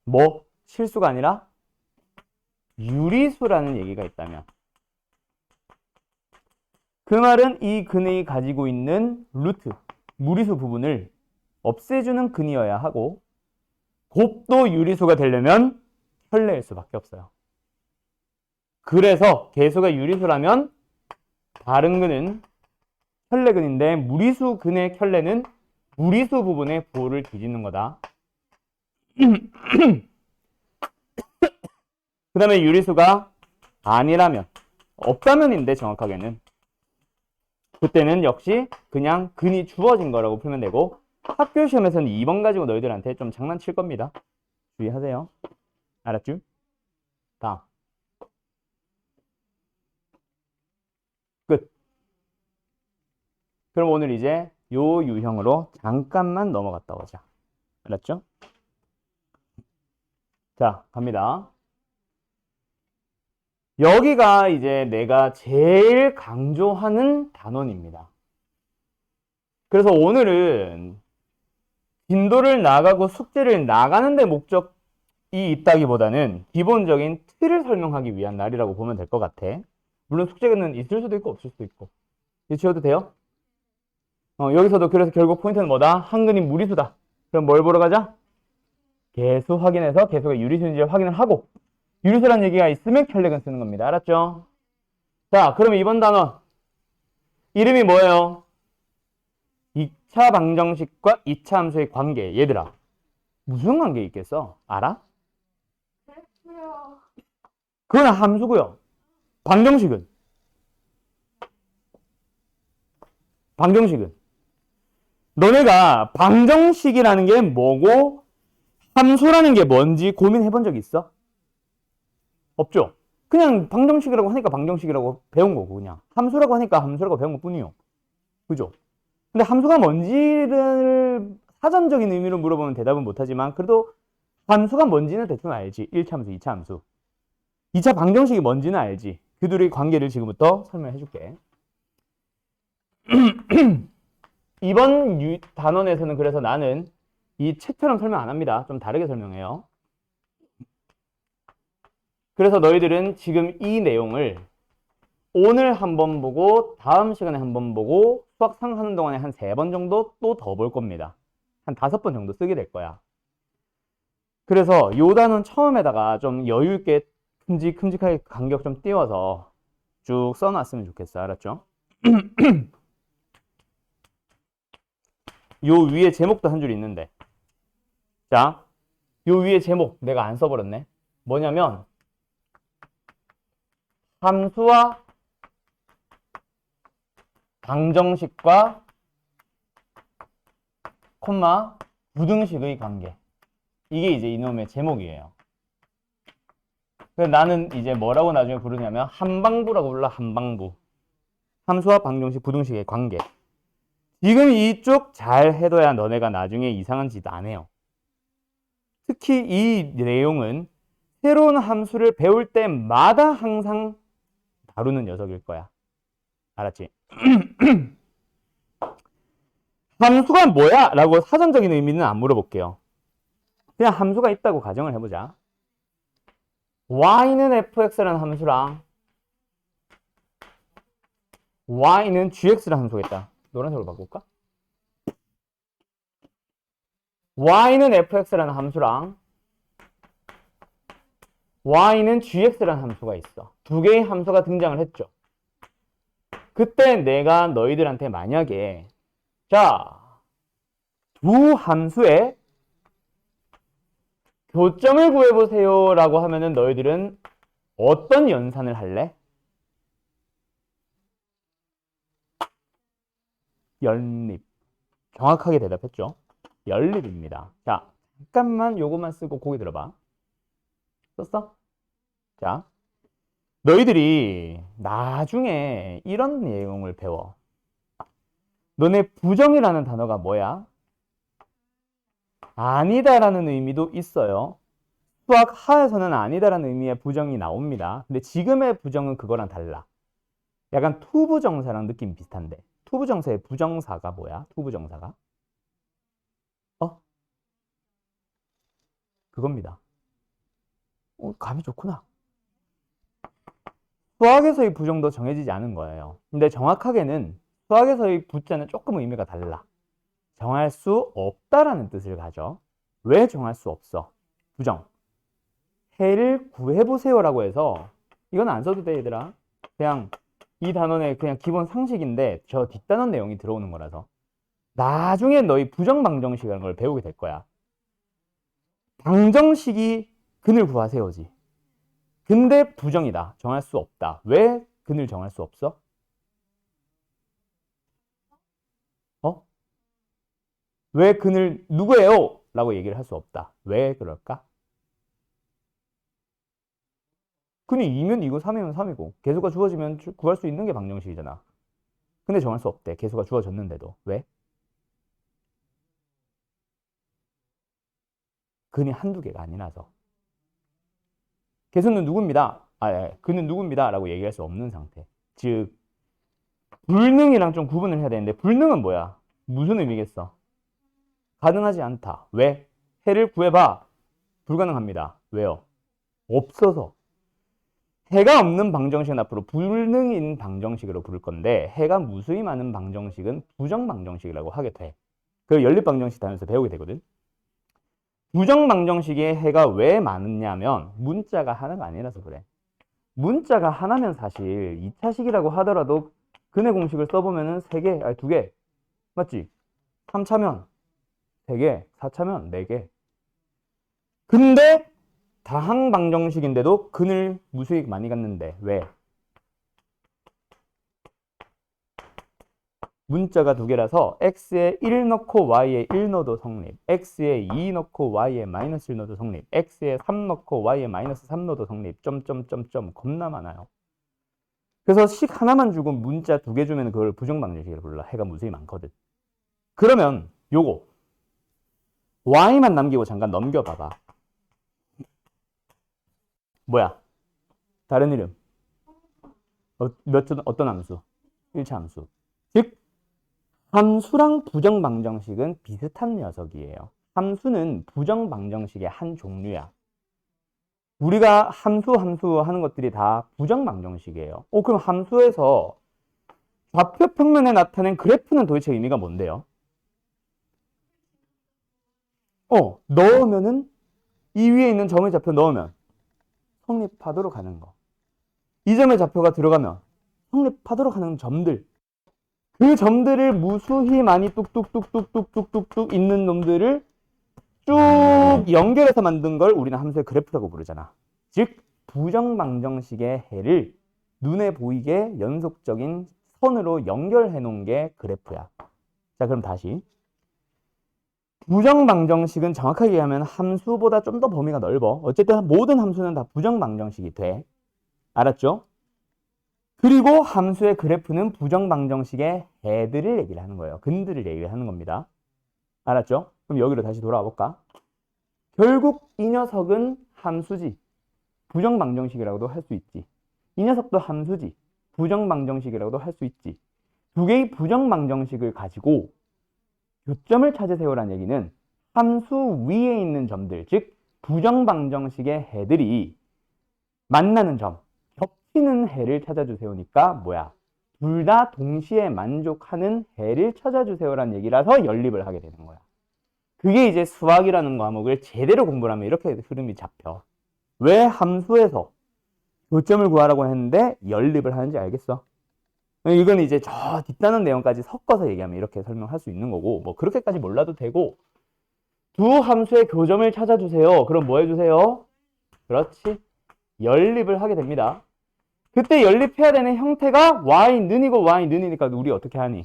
뭐? 실수가 아니라 유리수라는 얘기가 있다면 그 말은 이 근이 가지고 있는 루트, 무리수 부분을 없애주는 근이어야 하고 곱도 유리수가 되려면 켤레일 수밖에 없어요. 그래서 개수가 유리수라면 다른 근은 켤레근인데 무리수 근의 켤레는 무리수 부분의 부호를 뒤집는 거다. 그 다음에 유리수가 아니라면, 없다면인데 정확하게는 그때는 역시 그냥 근이 주어진 거라고 풀면 되고 학교 시험에서는 2번 가지고 너희들한테 좀 장난칠 겁니다. 주의하세요. 알았죠? 다음. 끝. 그럼 오늘 이제 요 유형으로 잠깐만 넘어갔다 오자. 알았죠? 자, 갑니다. 여기가 이제 내가 제일 강조하는 단원입니다. 그래서 오늘은 진도를 나가고 숙제를 나가는 데 목적이 있다기보다는 기본적인 틀을 설명하기 위한 날이라고 보면 될 것 같아. 물론 숙제는 있을 수도 있고 없을 수도 있고. 이거 지워도 돼요? 여기서도 그래서 결국 포인트는 뭐다? 한 그림 무리수다. 그럼 뭘 보러 가자? 개수 확인해서 개수가 유리수인지 확인을 하고, 유리수란 얘기가 있으면 켤레근 쓰는 겁니다. 알았죠? 자, 그럼 이번 단원 이름이 뭐예요? 2차 방정식과 2차 함수의 관계. 얘들아, 무슨 관계 있겠어? 알아? 그건 함수고요. 방정식은? 방정식은? 너네가 방정식이라는 게 뭐고 함수라는 게 뭔지 고민해 본 적 있어? 없죠? 그냥 방정식이라고 하니까 방정식이라고 배운 거고, 그냥 함수라고 하니까 함수라고 배운 것 뿐이요. 그죠? 근데 함수가 뭔지를 사전적인 의미로 물어보면 대답은 못하지만 그래도 함수가 뭔지는 대충 알지. 1차 함수, 2차 함수. 2차 방정식이 뭔지는 알지. 그 둘의 관계를 지금부터 설명해 줄게. 이번 단원에서는 그래서 나는 이 책처럼 설명 안 합니다. 좀 다르게 설명해요. 그래서 너희들은 지금 이 내용을 오늘 한번 보고 다음 시간에 한번 보고 수학 상하는 동안에 한 3번 정도 또 더 볼 겁니다. 한 5번 정도 쓰게 될 거야. 그래서 요 단원 처음에다가 좀 여유 있게 큼직큼직하게 간격 좀 띄워서 쭉 써놨으면 좋겠어. 알았죠? 요 위에 제목도 한 줄 있는데, 자, 요 위에 제목 내가 안 써버렸네. 뭐냐면 함수와 방정식과 콤마 부등식의 관계. 이게 이제 이놈의 제목이에요. 그래서 나는 이제 뭐라고 나중에 부르냐면 함방부라고 불러. 함방부. 함수와 방정식, 부등식의 관계. 지금 이쪽 잘 해둬야 너네가 나중에 이상한 짓 안 해요. 특히 이 내용은 새로운 함수를 배울 때마다 항상 다루는 녀석일 거야. 알았지? 함수가 뭐야? 라고 사전적인 의미는 안 물어볼게요. 그냥 함수가 있다고 가정을 해보자. y는 fx라는 함수랑 y는 gx라는 함수가 있다. 노란색으로 바꿀까? y는 fx라는 함수랑 y는 gx라는 함수가 있어. 두 개의 함수가 등장을 했죠. 그때 내가 너희들한테 만약에 자, 두 함수의 교점을 구해보세요 라고 하면은 너희들은 어떤 연산을 할래? 연립. 정확하게 대답했죠. 연립입니다. 자, 잠깐만 요것만 쓰고 고개 들어봐. 썼어? 자, 너희들이 나중에 이런 내용을 배워. 너네 부정이라는 단어가 뭐야? 아니다라는 의미도 있어요. 수학 하에서는 아니다라는 의미의 부정이 나옵니다. 근데 지금의 부정은 그거랑 달라. 약간 투부정사랑 느낌 비슷한데. 투부정사의 부정사가 뭐야? 투부정사가? 그겁니다. 감이 좋구나. 수학에서의 부정도 정해지지 않은 거예요. 근데 정확하게는 수학에서의 부자는 조금 의미가 달라. 정할 수 없다라는 뜻을 가져. 왜 정할 수 없어? 부정. 해를 구해보세요라고 해서 이건 안 써도 돼, 얘들아. 그냥 이 단원의 그냥 기본 상식인데 저 뒷단원 내용이 들어오는 거라서 나중에 너희 부정 방정식이라는 걸 배우게 될 거야. 방정식이 근을 구하세요지. 근데 부정이다. 정할 수 없다. 왜 근을 정할 수 없어? 왜 근을 누구예요? 라고 얘기를 할 수 없다. 왜 그럴까? 근이 2면 2고 3이면 3이고 개수가 주어지면 구할 수 있는 게 방정식이잖아. 근데 정할 수 없대. 개수가 주어졌는데도. 왜? 근이 한두 개가 아니라서. 개수는 누굽니다? 그는 누구입니다 라고 얘기할 수 없는 상태. 즉 불능이랑 좀 구분을 해야 되는데, 불능은 뭐야? 무슨 의미겠어? 가능하지 않다. 왜? 해를 구해봐. 불가능합니다. 왜요? 없어서. 해가 없는 방정식은 앞으로 불능인 방정식으로 부를 건데, 해가 무수히 많은 방정식은 부정방정식이라고 하게 돼. 그 연립방정식 다면서 배우게 되거든. 부정방정식의 해가 왜 많으냐면 문자가 하나가 아니라서 그래. 문자가 하나면 사실 2차식이라고 하더라도 근의 공식을 써보면은 3개, 아니 2개. 맞지? 3차면 3개, 4차면 4개. 근데 다항 방정식인데도 근을 무수히 많이 갖는데 왜? 문자가 2개라서 x에 1 넣고 y에 1 넣어도 성립, x에 2 넣고 y에 마이너스 1 넣어도 성립, x에 3 넣고 y에 마이너스 3 넣어도 성립, 점점점점 겁나 많아요. 그래서 식 하나만 주고 문자 2개 주면 그걸 부정방정식이라고 불러. 해가 무수히 많거든. 그러면 요거 y만 남기고 잠깐 넘겨봐봐. 뭐야? 다른 이름. 어떤 함수? 1차 함수. 즉 함수랑 부정방정식은 비슷한 녀석이에요. 함수는 부정방정식의 한 종류야. 우리가 함수 하는 것들이 다 부정방정식이에요. 그럼 함수에서 좌표 평면에 나타낸 그래프는 도대체 의미가 뭔데요? 넣으면은 이 위에 있는 점의 좌표 넣으면 성립하도록 하는 거. 이 점의 좌표가 들어가면 성립하도록 하는 점들. 그 점들을 무수히 많이 뚝뚝뚝뚝뚝뚝뚝뚝 있는 놈들을 쭉 연결해서 만든 걸 우리는 함수의 그래프라고 부르잖아. 즉 부정방정식의 해를 눈에 보이게 연속적인 선으로 연결해 놓은 게 그래프야. 자, 그럼 다시. 부정방정식은 정확하게 얘기하면 함수보다 좀 더 범위가 넓어. 어쨌든 모든 함수는 다 부정방정식이 돼. 알았죠? 그리고 함수의 그래프는 부정방정식의 해들을 얘기를 하는 거예요. 근들을 얘기를 하는 겁니다. 알았죠? 그럼 여기로 다시 돌아와 볼까? 결국 이 녀석은 함수지. 부정방정식이라고도 할 수 있지. 이 녀석도 함수지. 부정방정식이라고도 할 수 있지. 2개의 부정방정식을 가지고 교점을 찾으세요라는 얘기는 함수 위에 있는 점들, 즉 부정방정식의 해들이 만나는 점, 겹치는 해를 찾아주세요니까 뭐야? 둘 다 동시에 만족하는 해를 찾아주세요라는 얘기라서 연립을 하게 되는 거야. 그게 이제 수학이라는 과목을 제대로 공부를 하면 이렇게 흐름이 잡혀. 왜 함수에서 교점을 구하라고 했는데 연립을 하는지 알겠어? 이건 이제 저 뒷단원 내용까지 섞어서 얘기하면 이렇게 설명할 수 있는 거고, 뭐 그렇게까지 몰라도 되고, 두 함수의 교점을 찾아주세요. 그럼 뭐 해주세요? 그렇지. 연립을 하게 됩니다. 그때 연립해야 되는 형태가 y는이고 y는이니까 우리 어떻게 하니?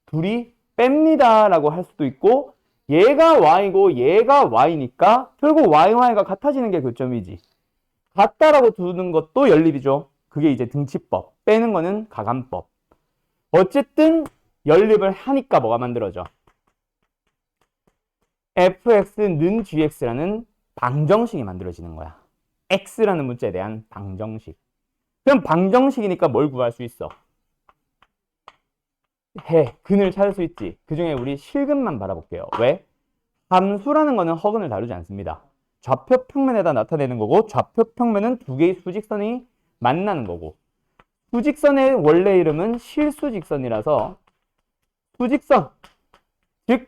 둘이 뺍니다 라고 할 수도 있고, 얘가 y고 얘가 y니까 결국 y가 같아지는 게 교점이지. 같다라고 두는 것도 연립이죠. 그게 이제 등치법. 빼는 거는 가감법. 어쨌든 연립을 하니까 뭐가 만들어져? fx는 gx라는 방정식이 만들어지는 거야. x라는 문자에 대한 방정식. 그럼 방정식이니까 뭘 구할 수 있어? 근을 찾을 수 있지. 그 중에 우리 실근만 바라볼게요. 왜? 함수라는 거는 허근을 다루지 않습니다. 좌표 평면에다 나타내는 거고, 좌표 평면은 2개의 수직선이 만나는 거고, 수직선의 원래 이름은 실수직선이라서 수직선, 즉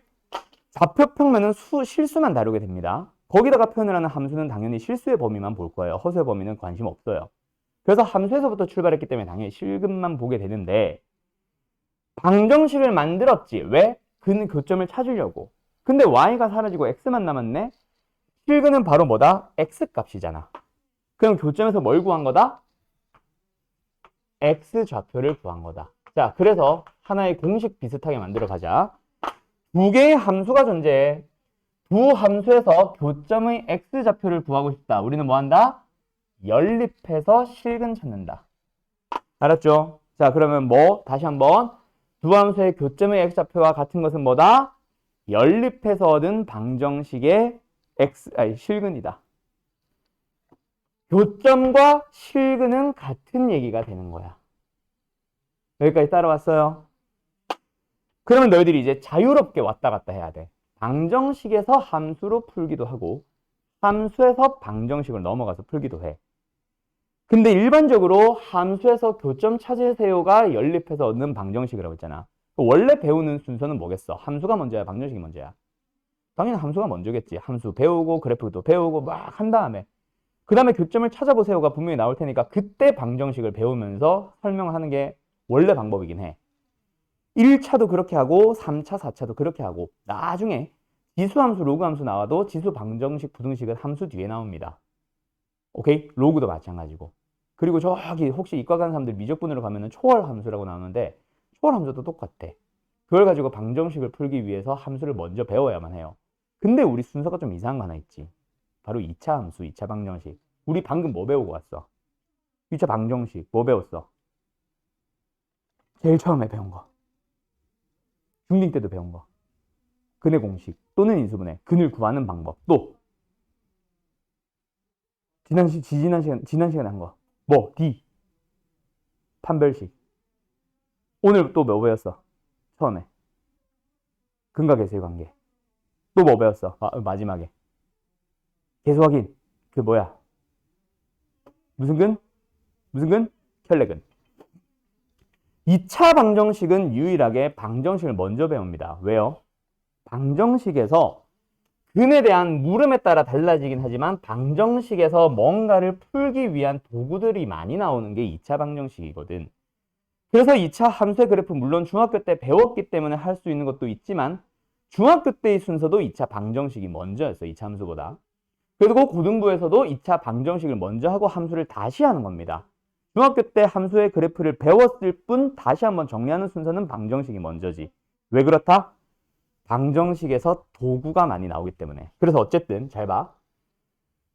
좌표 평면은 실수만 다루게 됩니다. 거기다가 표현을 하는 함수는 당연히 실수의 범위만 볼 거예요. 허수의 범위는 관심 없어요. 그래서 함수에서부터 출발했기 때문에 당연히 실근만 보게 되는데, 방정식을 만들었지. 왜? 근 교점을 찾으려고. 근데 y가 사라지고 x만 남았네. 실근은 바로 뭐다? x값이잖아. 그럼 교점에서 뭘 구한 거다? x좌표를 구한 거다. 자, 그래서 하나의 공식 비슷하게 만들어 가자. 2개의 함수가 존재해. 두 함수에서 교점의 x좌표를 구하고 싶다. 우리는 뭐 한다? 연립해서 실근 찾는다. 알았죠? 자, 그러면 뭐? 다시 한번. 두 함수의 교점의 x좌표와 같은 것은 뭐다? 연립해서 얻은 방정식의 실근이다. 교점과 실근은 같은 얘기가 되는 거야. 여기까지 따라왔어요? 그러면 너희들이 이제 자유롭게 왔다 갔다 해야 돼. 방정식에서 함수로 풀기도 하고 함수에서 방정식을 넘어가서 풀기도 해. 근데 일반적으로 함수에서 교점 찾으세요가 연립해서 얻는 방정식이라고 했잖아. 원래 배우는 순서는 뭐겠어? 함수가 먼저야, 방정식이 먼저야? 당연히 함수가 먼저겠지. 함수 배우고 그래프도 배우고 막 한 다음에 그 다음에 교점을 찾아보세요가 분명히 나올 테니까 그때 방정식을 배우면서 설명하는 게 원래 방법이긴 해. 1차도 그렇게 하고 3차, 4차도 그렇게 하고 나중에 지수함수, 로그함수 나와도 지수 방정식, 부등식은 함수 뒤에 나옵니다. 오케이? 로그도 마찬가지고. 그리고 저기 혹시 이과 가는 사람들 미적분으로 가면은 초월함수라고 나오는데 초월함수도 똑같아. 그걸 가지고 방정식을 풀기 위해서 함수를 먼저 배워야만 해요. 근데 우리 순서가 좀 이상한 거 하나 있지. 바로 2차 함수, 2차 방정식. 우리 방금 뭐 배우고 왔어? 2차 방정식 뭐 배웠어? 제일 처음에 배운 거. 중딩 때도 배운 거. 근의 공식 또는 인수분해, 근을 구하는 방법. 또 지난 시간에 한 거. 뭐 D 판별식. 오늘 또 뭐 배웠어? 처음에 근과 계수의 관계. 또 뭐 배웠어? 마지막에 계수 확인. 그 뭐야? 무슨 근? 무슨 근? 켤레근. 2차 방정식은 유일하게 방정식을 먼저 배웁니다. 왜요? 방정식에서 근에 대한 물음에 따라 달라지긴 하지만 방정식에서 뭔가를 풀기 위한 도구들이 많이 나오는 게 2차 방정식이거든. 그래서 2차 함수의 그래프 물론 중학교 때 배웠기 때문에 할 수 있는 것도 있지만 중학교 때의 순서도 2차 방정식이 먼저였어. 2차 함수보다. 그리고 고등부에서도 2차 방정식을 먼저 하고 함수를 다시 하는 겁니다. 중학교 때 함수의 그래프를 배웠을 뿐 다시 한번 정리하는 순서는 방정식이 먼저지. 왜 그렇다? 방정식에서 도구가 많이 나오기 때문에. 그래서 어쨌든 잘 봐.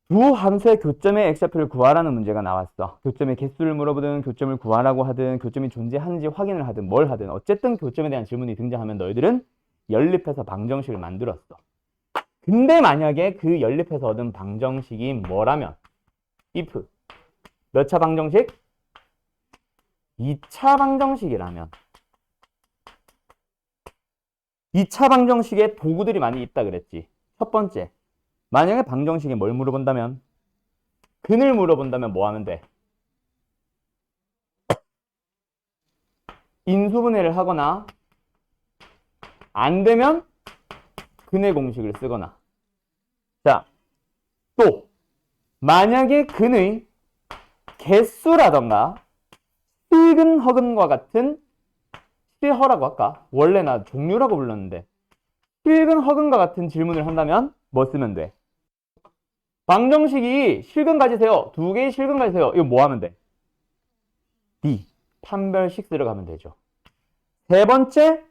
두 함수의 교점의 x좌표를 구하라는 문제가 나왔어. 교점의 개수를 물어보든 교점을 구하라고 하든 교점이 존재하는지 확인을 하든 뭘 하든 어쨌든 교점에 대한 질문이 등장하면 너희들은 연립해서 방정식을 만들었어. 근데 만약에 그 연립해서 얻은 방정식이 뭐라면 if 몇 차 방정식? 2차 방정식이라면 2차 방정식에 도구들이 많이 있다 그랬지. 첫 번째, 만약에 방정식에 뭘 물어본다면 근을 물어본다면 뭐 하면 돼? 인수분해를 하거나 안 되면 근의 공식을 쓰거나. 자, 또 만약에 근의 개수라던가 실근, 허근과 같은 실허라고 할까? 원래 나 종류라고 불렀는데 실근, 허근과 같은 질문을 한다면 뭐 쓰면 돼? 방정식이 실근 가지세요. 두 개의 실근 가지세요. 이거 뭐 하면 돼? D. 판별식 들어가면 되죠. 세 번째,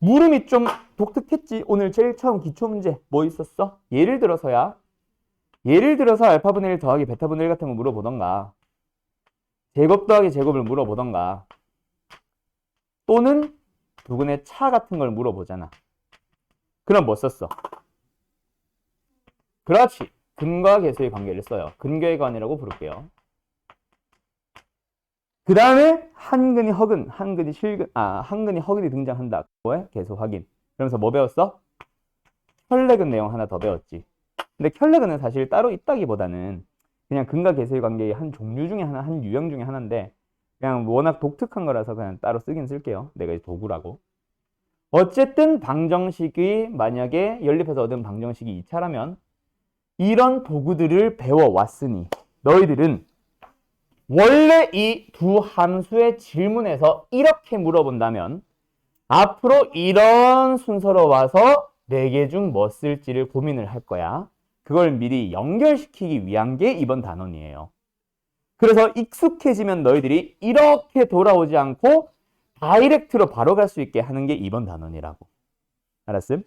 물음이 좀 독특했지. 오늘 제일 처음 기초문제 뭐 있었어? 예를 들어서 알파분의 1 더하기 베타분의 1 같은 거 물어보던가 제곱 더하기 제곱을 물어보던가 또는 두근의 차 같은 걸 물어보잖아. 그럼 뭐 썼어? 그렇지. 근과 계수의 관계를 써요. 근교의 관이라고 부를게요. 그 다음에 한근이 허근, 한근이 허근이 등장한다. 뭐에? 계수 확인. 그러면서 뭐 배웠어? 켤레근 내용 하나 더 배웠지. 근데 켤레근은 사실 따로 있다기보다는 그냥 근과 계수의 관계의 한 종류 중에 하나, 한 유형 중에 하나인데 그냥 워낙 독특한 거라서 그냥 따로 쓰긴 쓸게요. 내가 도구라고. 어쨌든 방정식이 만약에 연립해서 얻은 방정식이 2차라면 이런 도구들을 배워왔으니 너희들은 원래 이 두 함수의 질문에서 이렇게 물어본다면 앞으로 이런 순서로 와서 4개 중 뭐 쓸지를 고민을 할 거야. 그걸 미리 연결시키기 위한 게 이번 단원이에요. 그래서 익숙해지면 너희들이 이렇게 돌아오지 않고 다이렉트로 바로 갈 수 있게 하는 게 이번 단원이라고. 알았음?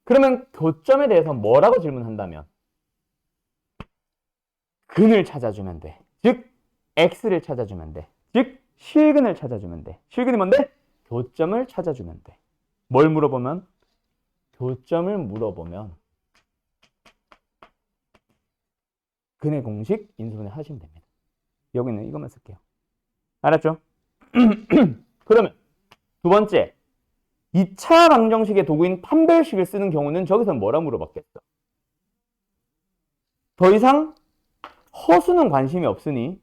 그러면 교점에 대해서 뭐라고 질문한다면 근을 찾아주면 돼. 즉 x를 찾아주면 돼. 즉 실근을 찾아주면 돼. 실근이 뭔데? 교점을 찾아주면 돼. 뭘 물어보면? 교점을 물어보면 근의 공식 인수분해 하시면 됩니다. 여기는 이것만 쓸게요. 알았죠? 그러면 두 번째, 2차 방정식의 도구인 판별식을 쓰는 경우는 저기서는 뭐라 물어봤겠어? 더 이상 허수는 관심이 없으니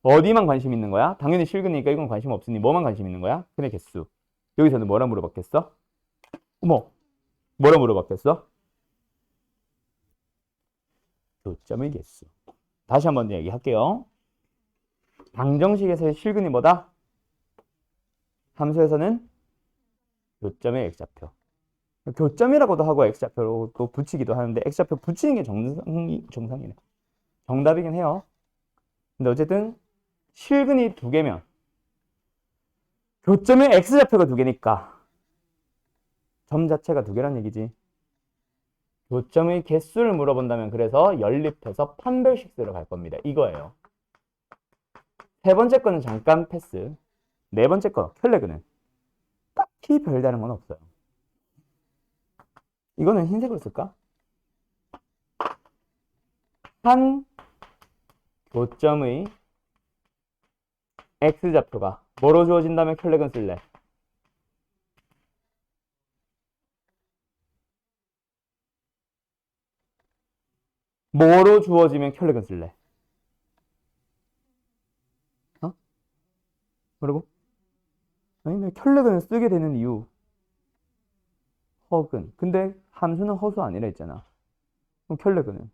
어디만 관심 있는 거야? 당연히 실근이니까 이건 관심 없으니 뭐만 관심 있는 거야? 근의 개수. 여기서는 뭐라 물어봤겠어? 어머, 뭐라 물어봤겠어? 교점의 개수. 다시 한번 얘기할게요. 방정식에서의 실근이 뭐다? 함수에서는 교점의 x좌표. 교점이라고도 하고 x좌표로 또 붙이기도 하는데 x좌표 붙이는 게 정상이네. 정답이긴 해요. 근데 어쨌든 실근이 두 개면 교점의 x좌표가 두 개니까 점 자체가 두 개란 얘기지. 교점의 개수를 물어본다면 그래서 연립해서 판별식 쓰러 갈 겁니다. 이거예요. 세 번째 거는 잠깐 패스. 네 번째 거 켈레그는 딱히 별다른 건 없어요. 이거는 흰색으로 쓸까? 한 교점의 x좌표가 뭐로 주어진다면 켈레근 쓸래? 뭐로 주어지면 켈레근 쓸래? 어? 뭐라고? 아니, 켈레근을 쓰게 되는 이유. 허근. 근데 함수는 허수 아니라 했잖아. 그럼 켈레근은?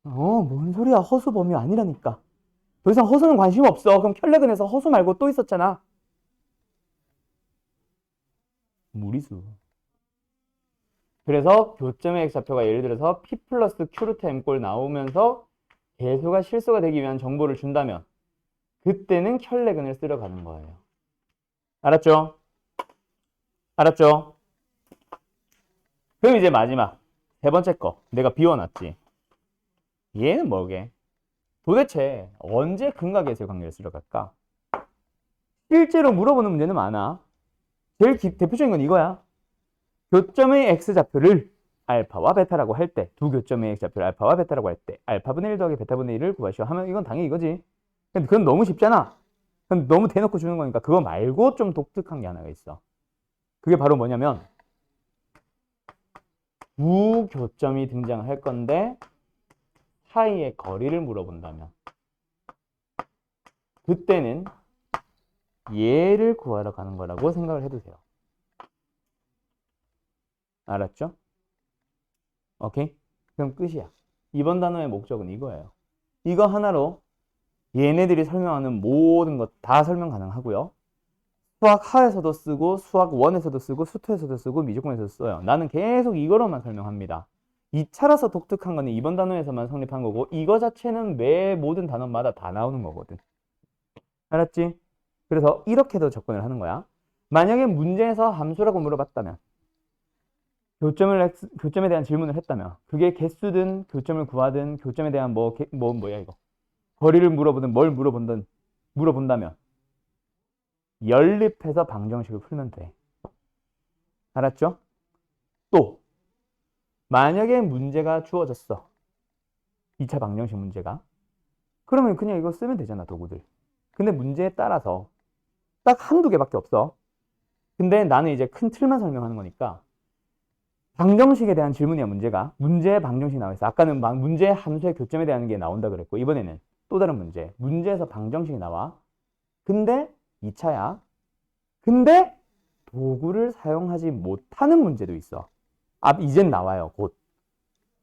뭔 소리야. 허수 범위 아니라니까. 더 이상 허수는 관심 없어. 그럼 켈레근에서 허수 말고 또 있었잖아. 무리수. 그래서 교점의 x좌표가 예를 들어서 p 플러스 q루트 m꼴 나오면서 개수가 실수가 되기 위한 정보를 준다면 그때는 켈레근을 쓰러 가는 거예요. 알았죠? 알았죠? 그럼 이제 마지막 세 번째 거 내가 비워놨지. 얘는 뭐게? 도대체 언제 근각계수의 관계를 쓰러 갈까? 실제로 물어보는 문제는 많아. 제일 대표적인 건 이거야. 교점의 x좌표를 알파와 베타라고 할 때, 두 교점의 x좌표를 알파와 베타라고 할 때 알파분의 1 더하기 베타분의 1을 구하시오 하면 이건 당연히 이거지. 근데 그건 너무 쉽잖아. 그건 너무 대놓고 주는 거니까 그거 말고 좀 독특한 게 하나가 있어. 그게 바로 뭐냐면 두 교점이 등장할 건데 사이의 거리를 물어본다면 그때는 얘를 구하러 가는 거라고 생각을 해두세요. 알았죠? 오케이? 그럼 끝이야. 이번 단어의 목적은 이거예요. 이거 하나로 얘네들이 설명하는 모든 것 다 설명 가능하고요. 수학 하에서도 쓰고 수학 1에서도 쓰고 수투에서도 쓰고 미적분에서도 써요. 나는 계속 이거로만 설명합니다. 2차라서 독특한 거는 이번 단어에서만 성립한 거고 이거 자체는 매 모든 단어마다 다 나오는 거거든. 알았지? 그래서 이렇게도 접근을 하는 거야. 만약에 문제에서 함수라고 물어봤다면 교점에 대한 질문을 했다면 그게 개수든 교점을 구하든 교점에 대한 뭐야 이거 거리를 물어보든 뭘 물어본다면 연립해서 방정식을 풀면 돼. 알았죠? 또 만약에 문제가 주어졌어. 2차 방정식 문제가. 그러면 그냥 이거 쓰면 되잖아, 도구들. 근데 문제에 따라서 딱 한두 개밖에 없어. 근데 나는 이제 큰 틀만 설명하는 거니까 방정식에 대한 질문이야, 문제가. 문제에 방정식이 나와 있어. 아까는 문제 함수의 교점에 대한 게 나온다 그랬고 이번에는 또 다른 문제. 문제에서 방정식이 나와. 근데 2차야. 근데 도구를 사용하지 못하는 문제도 있어. 이젠 나와요, 곧.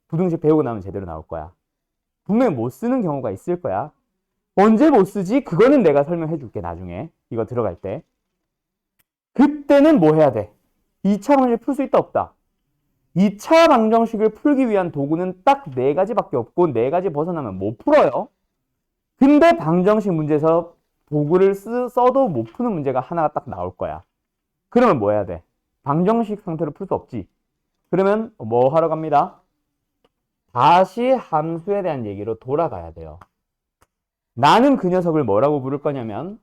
부등식 배우고 나면 제대로 나올 거야. 분명히 못 쓰는 경우가 있을 거야. 언제 못 쓰지? 그거는 내가 설명해 줄게, 나중에. 이거 들어갈 때. 그때는 뭐 해야 돼? 2차 방정식 풀 수 있다, 없다? 2차 방정식을 풀기 위한 도구는 딱 네 가지밖에 없고 네 가지 벗어나면 못 풀어요. 근데 방정식 문제에서 도구를 써도 못 푸는 문제가 하나가 딱 나올 거야. 그러면 뭐 해야 돼? 방정식 상태로 풀 수 없지. 그러면 뭐 하러 갑니다? 다시 함수에 대한 얘기로 돌아가야 돼요. 나는 그 녀석을 뭐라고 부를 거냐면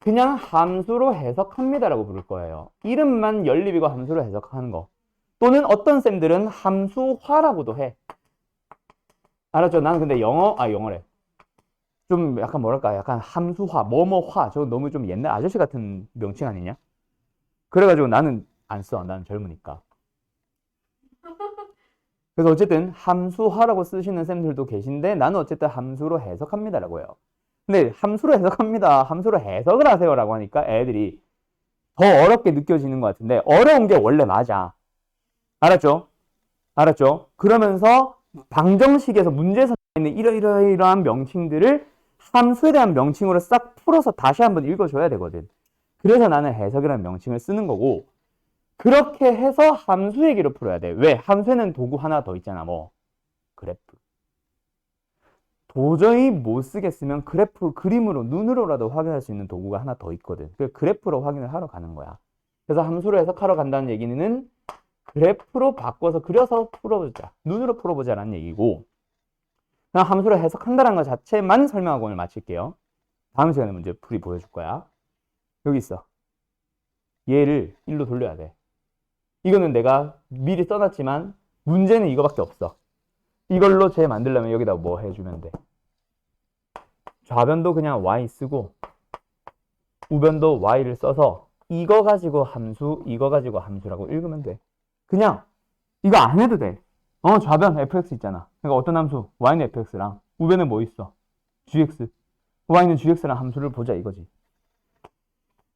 그냥 함수로 해석합니다라고 부를 거예요. 이름만 연립이고 함수로 해석하는 거. 또는 어떤 쌤들은 함수화라고도 해. 알았죠? 나는 근데 영어래. 좀 약간 뭐랄까, 약간 함수화, 뭐뭐화. 저거 너무 좀 옛날 아저씨 같은 명칭 아니냐? 그래가지고 나는 안 써. 나는 젊으니까. 그래서 어쨌든 함수화라고 쓰시는 쌤들도 계신데 나는 어쨌든 함수로 해석합니다라고 해요. 근데 함수로 해석합니다. 함수로 해석을 하세요라고 하니까 애들이 더 어렵게 느껴지는 것 같은데 어려운 게 원래 맞아. 알았죠? 알았죠? 그러면서 방정식에서 문제에서 있는 이러이러한 명칭들을 함수에 대한 명칭으로 싹 풀어서 다시 한번 읽어줘야 되거든. 그래서 나는 해석이라는 명칭을 쓰는 거고 그렇게 해서 함수 얘기를 풀어야 돼. 왜? 함수에는 도구 하나 더 있잖아. 뭐 그래프. 도저히 못 쓰겠으면 그래프 그림으로 눈으로라도 확인할 수 있는 도구가 하나 더 있거든. 그 그래프로 확인을 하러 가는 거야. 그래서 함수로 해석하러 간다는 얘기는 그래프로 바꿔서 그려서 풀어보자. 눈으로 풀어보자라는 얘기고 그냥 함수로 해석한다는 것 자체만 설명하고 오늘 마칠게요. 다음 시간에 문제 풀이 보여줄 거야. 여기 있어. 얘를 1로 돌려야 돼. 이거는 내가 미리 써놨지만 문제는 이거밖에 없어. 이걸로 쟤 만들려면 여기다 뭐 해주면 돼. 좌변도 그냥 y 쓰고 우변도 y를 써서 이거 가지고 함수, 이거 가지고 함수라고 읽으면 돼. 그냥 이거 안 해도 돼. 좌변 fx 있잖아. 그러니까 어떤 함수? y는 fx랑 우변은 뭐 있어? gx. y는 gx랑 함수를 보자 이거지.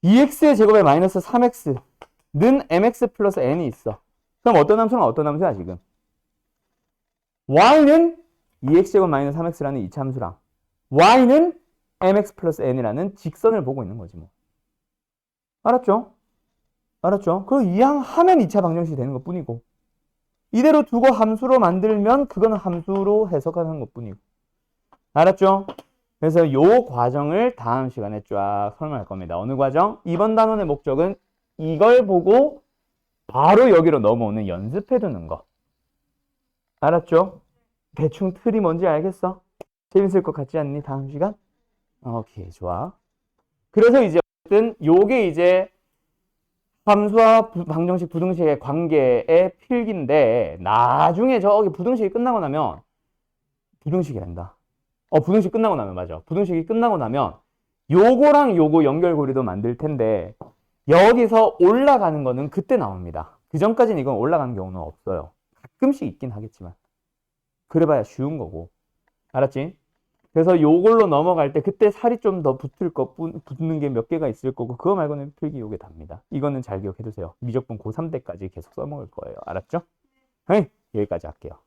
2x의 제곱에 마이너스 3x는 mx 플러스 n이 있어. 그럼 어떤 함수랑 어떤 함수야 지금? y는 2x제곱 마이너스 3x라는 이차함수랑 y는 mx 플러스 n이라는 직선을 보고 있는 거지 뭐. 알았죠? 알았죠? 그럼 이항하면 2차 방정식이 되는 것 뿐이고 이대로 두고 함수로 만들면 그거는 함수로 해석하는 것 뿐이고. 알았죠? 그래서 요 과정을 다음 시간에 쫙 설명할 겁니다. 어느 과정? 이번 단원의 목적은 이걸 보고 바로 여기로 넘어오는 연습해 두는 거. 알았죠? 대충 틀이 뭔지 알겠어? 재밌을 것 같지 않니? 다음 시간? 오케이, 좋아. 그래서 이제 어쨌든 요게 이제 함수와 방정식, 부등식의 관계의 필기인데 나중에 저기 부등식이 끝나고 나면 부등식이 된다. 부등식 끝나고 나면 맞아. 부등식이 끝나고 나면 요거랑 요거 연결고리도 만들 텐데 여기서 올라가는 거는 그때 나옵니다. 그 전까지는 이건 올라가는 경우는 없어요. 가끔씩 있긴 하겠지만 그래봐야 쉬운 거고. 알았지? 그래서 요걸로 넘어갈 때 그때 살이 좀 더 붙는 게 몇 개가 있을 거고 그거 말고는 필기 요게 답니다. 이거는 잘 기억해 두세요. 미적분 고3 때까지 계속 써먹을 거예요. 알았죠? 네, 여기까지 할게요.